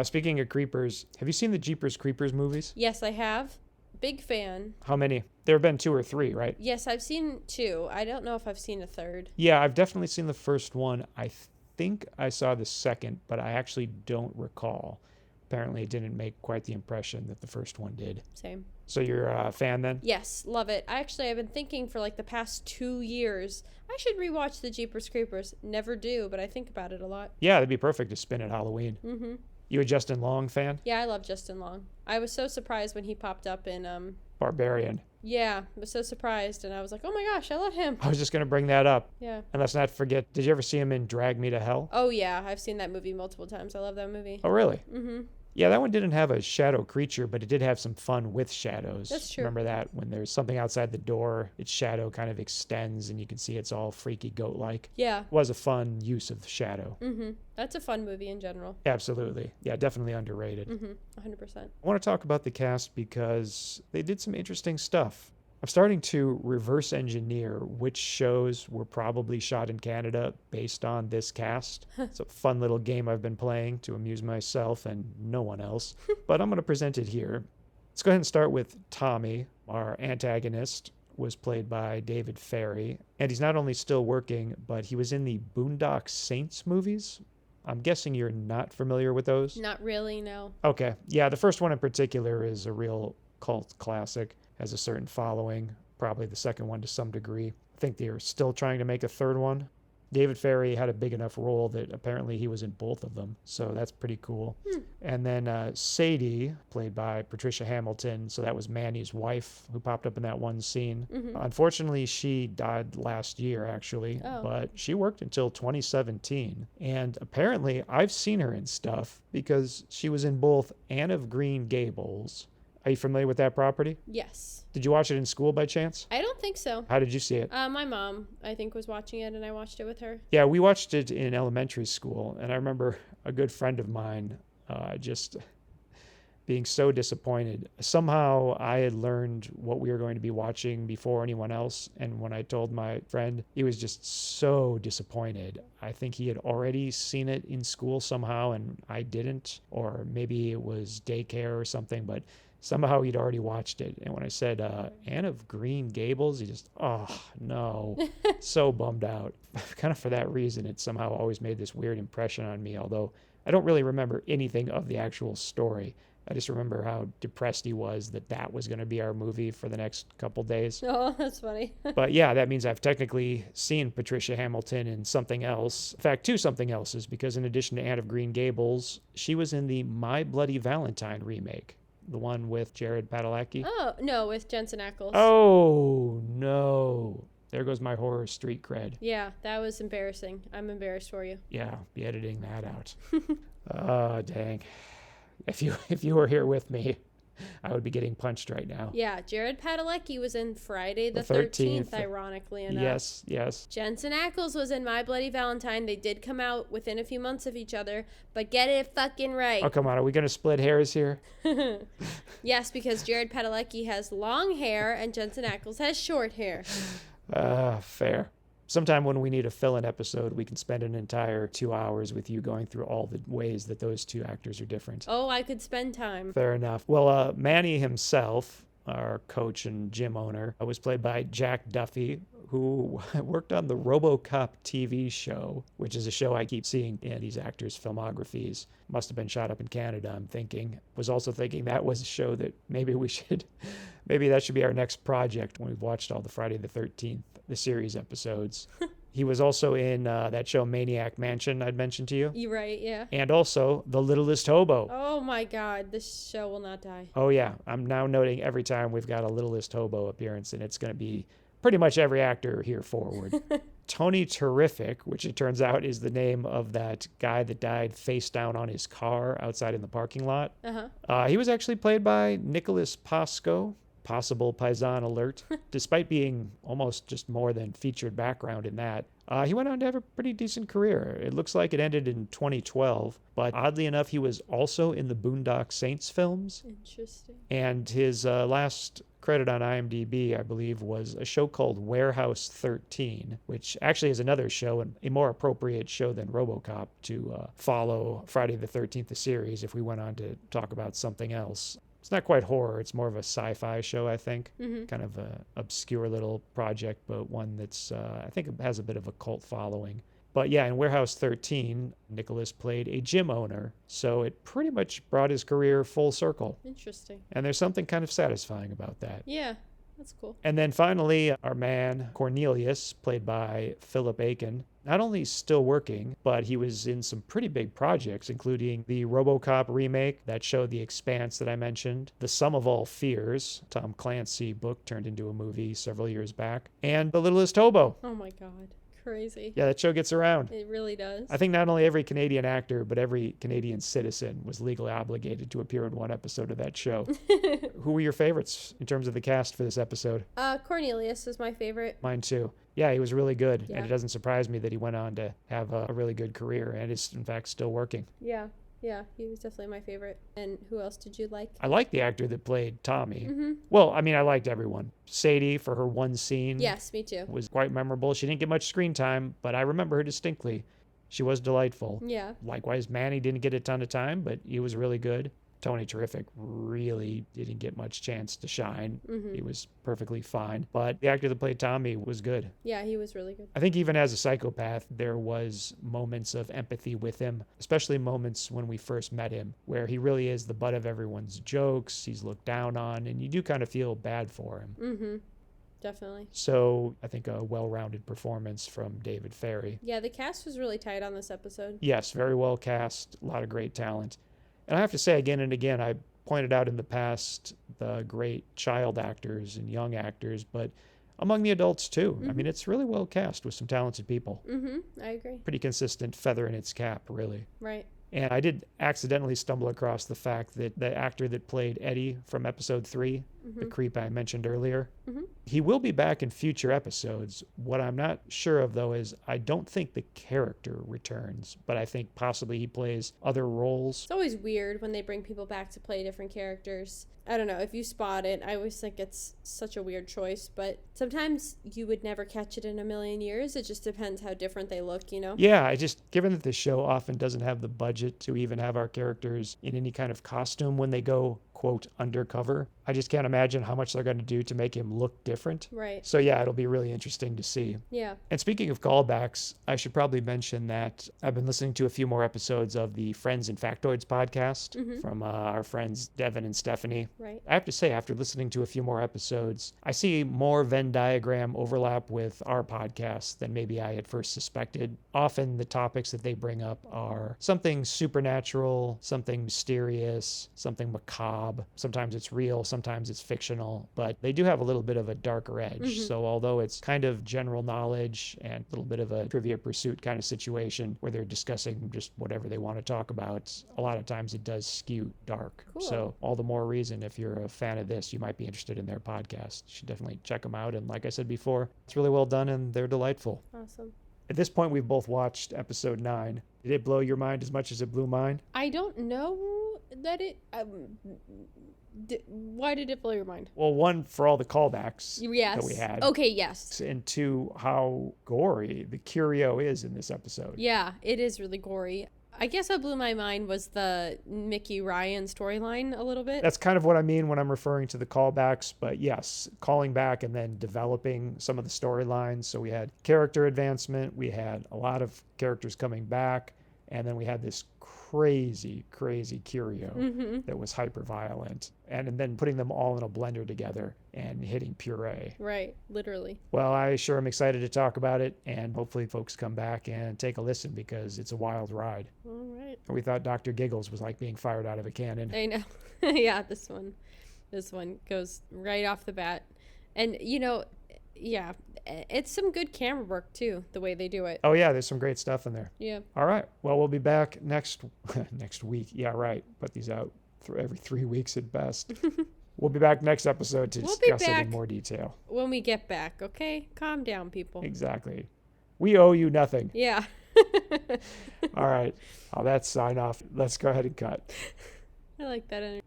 Speaking of creepers, have you seen the Jeepers Creepers movies? Yes, I have. Big fan. How many? There have been 2 or 3, right? Yes, I've seen 2. I don't know if I've seen a third. Yeah, I've definitely seen the first one. I think I saw the second, but I actually don't recall. Apparently, it didn't make quite the impression that the first one did. Same. So you're a fan then? Yes, love it. I've been thinking for like the past 2 years, I should rewatch the Jeepers Creepers. Never do, but I think about it a lot. Yeah, that'd be perfect to spin at Halloween. Mm-hmm. You a Justin Long fan? Yeah, I love Justin Long. I was so surprised when he popped up in Barbarian. Yeah, I was so surprised, and I was like, oh my gosh, I love him. I was just going to bring that up. Yeah. And let's not forget, did you ever see him in Drag Me to Hell? Oh yeah, I've seen that movie multiple times. I love that movie. Oh, really? Mm-hmm. Yeah, that one didn't have a shadow creature, but it did have some fun with shadows. That's true. Remember that? When there's something outside the door, its shadow kind of extends and you can see it's all freaky goat-like. Yeah. It was a fun use of shadow. Mm-hmm. That's a fun movie in general. Absolutely. Yeah, definitely underrated. Mm-hmm. 100%. I want to talk about the cast because they did some interesting stuff. I'm starting to reverse engineer which shows were probably shot in Canada based on this cast. It's a fun little game I've been playing to amuse myself and no one else, but I'm going to present it here. Let's go ahead and start with Tommy. Our antagonist was played by David Ferry, and he's not only still working, but he was in the Boondock Saints movies. I'm guessing you're not familiar with those? Not really, no. Okay. Yeah, the first one in particular is a real cult classic. Has a certain following, probably the second one to some degree. I think they're still trying to make a third one. David Ferry had a big enough role that apparently he was in both of them, so that's pretty cool. And then Sadie, played by Patricia Hamilton, so that was Manny's wife who popped up in that one scene. Unfortunately, she died last year, actually, but she worked until 2017. And apparently, I've seen her in stuff because she was in both Anne of Green Gables. Are you familiar with that property? Yes. Did you watch it in school by chance? I don't think so. How did you see it? My mom, I think, was watching it, and I watched it with her. Yeah, we watched it in elementary school, and I remember a good friend of mine just being so disappointed. Somehow I had learned what we were going to be watching before anyone else, and when I told my friend, he was just so disappointed. I think he had already seen it in school somehow, and I didn't, or maybe it was daycare or something, but somehow he'd already watched it. And when I said, Anne of Green Gables, he just, oh, no. So bummed out. Kind of for that reason, it somehow always made this weird impression on me, although I don't really remember anything of the actual story. I just remember how depressed he was that that was going to be our movie for the next couple days. Oh, that's funny. But yeah, that means I've technically seen Patricia Hamilton in something else. In fact, 2 something elses, because in addition to Anne of Green Gables, she was in the My Bloody Valentine remake. The one with Jared Padalecki. Oh, no, with Jensen Ackles. Oh, no. There goes my horror street cred. Yeah, that was embarrassing. I'm embarrassed for you. Yeah, be editing that out. Oh, dang. If you were here with me, I would be getting punched right now. Yeah, Jared Padalecki was in Friday the 13th, ironically enough. Yes. Jensen Ackles was in My Bloody Valentine. They did come out within a few months of each other, but get it fucking right. Oh, come on. Are we going to split hairs here? Yes, because Jared Padalecki has long hair and Jensen Ackles has short hair. Fair. Sometime when we need a fill-in episode, we can spend an entire 2 hours with you going through all the ways that those 2 actors are different. Oh, I could spend time. Fair enough. Well, Manny himself, our coach and gym owner, was played by Jack Duffy, who worked on the RoboCop TV show, which is a show I keep seeing in these actors' filmographies. Must have been shot up in Canada, I'm thinking. Was also thinking that was a show that maybe that should be our next project when we've watched all the Friday the 13th, the series episodes. He was also in that show Maniac Mansion I'd mentioned to you. You're right, yeah. And also The Littlest Hobo. Oh my God, this show will not die. Oh yeah, I'm now noting every time we've got a Littlest Hobo appearance, and it's going to be pretty much every actor here forward. Tony Terrific, which it turns out is the name of that guy that died face down on his car outside in the parking lot. He was actually played by Nicholas Pasco. Possible Paisan alert. Despite being almost just more than featured background in that, he went on to have a pretty decent career. It looks like it ended in 2012, but oddly enough, he was also in the Boondock Saints films. Interesting. And his last credit on IMDb, I believe, was a show called Warehouse 13, which actually is another show, and a more appropriate show than RoboCop to follow Friday the 13th, the series, if we went on to talk about something else. It's not quite horror. It's more of a sci-fi show, I think. Mm-hmm. Kind of a obscure little project, but one that's, I think it has a bit of a cult following. But yeah, in Warehouse 13, Nicholas played a gym owner, so it pretty much brought his career full circle. Interesting. And there's something kind of satisfying about that. Yeah, that's cool. And then finally, our man Cornelius, played by Philip Aiken, not only still working, but he was in some pretty big projects, including the RoboCop remake that showed The Expanse that I mentioned, The Sum of All Fears, Tom Clancy book turned into a movie several years back, and The Littlest Hobo. Oh my God. Crazy. Yeah, that show gets around. It really does. I think not only every Canadian actor, but every Canadian citizen was legally obligated to appear in one episode of that show. Who were your favorites in terms of the cast for this episode? Cornelius was my favorite. Mine too. Yeah, he was really good. Yeah. And it doesn't surprise me that he went on to have a really good career and is, in fact, still working. Yeah, he was definitely my favorite. And who else did you like? I liked the actor that played Tommy. Mm-hmm. Well, I mean, I liked everyone. Sadie, for her one scene, Yes, me too. was quite memorable. She didn't get much screen time, but I remember her distinctly. She was delightful. Yeah. Likewise, Manny didn't get a ton of time, but he was really good. Tony Terrific really didn't get much chance to shine. Mm-hmm. He was perfectly fine. But the actor that played Tommy was good. Yeah, he was really good. I think even as a psychopath, there was moments of empathy with him, especially moments when we first met him, where he really is the butt of everyone's jokes. He's looked down on, and you do kind of feel bad for him. Mm-hmm. Definitely. So I think a well-rounded performance from David Ferry. Yeah, the cast was really tight on this episode. Yes, very well cast, a lot of great talent. And I have to say again and again, I pointed out in the past the great child actors and young actors, but among the adults too. Mm-hmm. I mean, it's really well cast with some talented people. Mm-hmm. I agree. Pretty consistent feather in its cap, really. Right. And I did accidentally stumble across the fact that the actor that played Eddie from episode 3, the creep I mentioned earlier, he will be back in future episodes. What I'm not sure of, though, is I don't think the character returns, but I think possibly he plays other roles. It's always weird when they bring people back to play different characters. I don't know, if you spot it, I always think it's such a weird choice, but sometimes you would never catch it in a million years. It just depends how different they look, you know? Yeah, given that the show often doesn't have the budget to even have our characters in any kind of costume when they go, quote, undercover, I just can't imagine how much they're going to do to make him look different. Right. So yeah, it'll be really interesting to see. Yeah. And speaking of callbacks, I should probably mention that I've been listening to a few more episodes of the Friends and Factoids podcast from our friends Devin and Stephanie. Right. I have to say, after listening to a few more episodes, I see more Venn diagram overlap with our podcast than maybe I had first suspected. Often the topics that they bring up are something supernatural, something mysterious, something macabre. Sometimes it's real, sometimes it's fictional, but they do have a little bit of a darker edge. So although it's kind of general knowledge and a little bit of a Trivia Pursuit kind of situation where they're discussing just whatever they want to talk about, a lot of times it does skew dark. Cool. So all the more reason, if you're a fan of this, you might be interested in their podcast. You should definitely check them out. And like I said before, it's really well done and they're delightful. Awesome. At this point, we've both watched episode 9. Did it blow your mind as much as it blew mine? I don't know that it... why did it blow your mind? Well, one, for all the callbacks Yes. that we had. Okay, yes. And two, how gory the curio is in this episode. Yeah, it is really gory. I guess what blew my mind was the Mickey Ryan storyline a little bit. That's kind of what I mean when I'm referring to the callbacks. But yes, calling back and then developing some of the storylines. So we had character advancement. We had a lot of characters coming back. And then we had this crazy curio that was hyper violent. And then putting them all in a blender together and hitting puree. Right, literally. Well, I sure am excited to talk about it. And hopefully folks come back and take a listen because it's a wild ride. All right. We thought Dr. Giggles was like being fired out of a cannon. I know. Yeah, this one goes right off the bat. And, you know, yeah, it's some good camera work, too, the way they do it. Oh, yeah, there's some great stuff in there. Yeah. All right. Well, we'll be back next week. Yeah, right. Put these out every 3 weeks at best. We'll be back next episode to discuss it in more detail. When we get back, okay? Calm down, people. Exactly. We owe you nothing. Yeah. All right. Well, that's sign off. Let's go ahead and cut. I like that energy.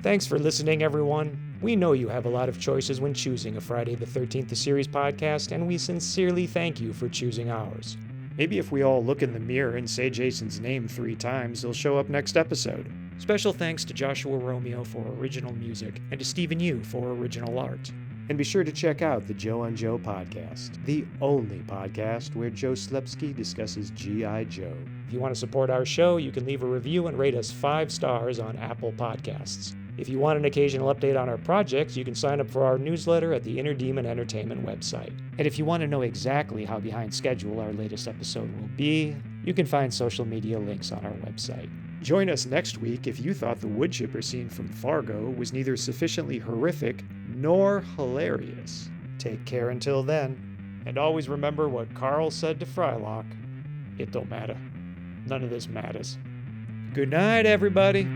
Thanks for listening, everyone. We know you have a lot of choices when choosing a Friday the 13th the Series podcast, and we sincerely thank you for choosing ours. Maybe if we all look in the mirror and say Jason's name 3 times, he'll show up next episode. Special thanks to Joshua Romeo for original music and to Stephen Yu for original art. And be sure to check out the Joe on Joe podcast, the only podcast where Joe Slepsky discusses G.I. Joe. If you want to support our show, you can leave a review and rate us 5 stars on Apple Podcasts. If you want an occasional update on our projects, you can sign up for our newsletter at the Inner Demon Entertainment website. And if you want to know exactly how behind schedule our latest episode will be, you can find social media links on our website. Join us next week if you thought the wood chipper scene from Fargo was neither sufficiently horrific nor hilarious. Take care until then, and always remember what Carl said to Frylock. It don't matter. None of this matters. Good night, everybody.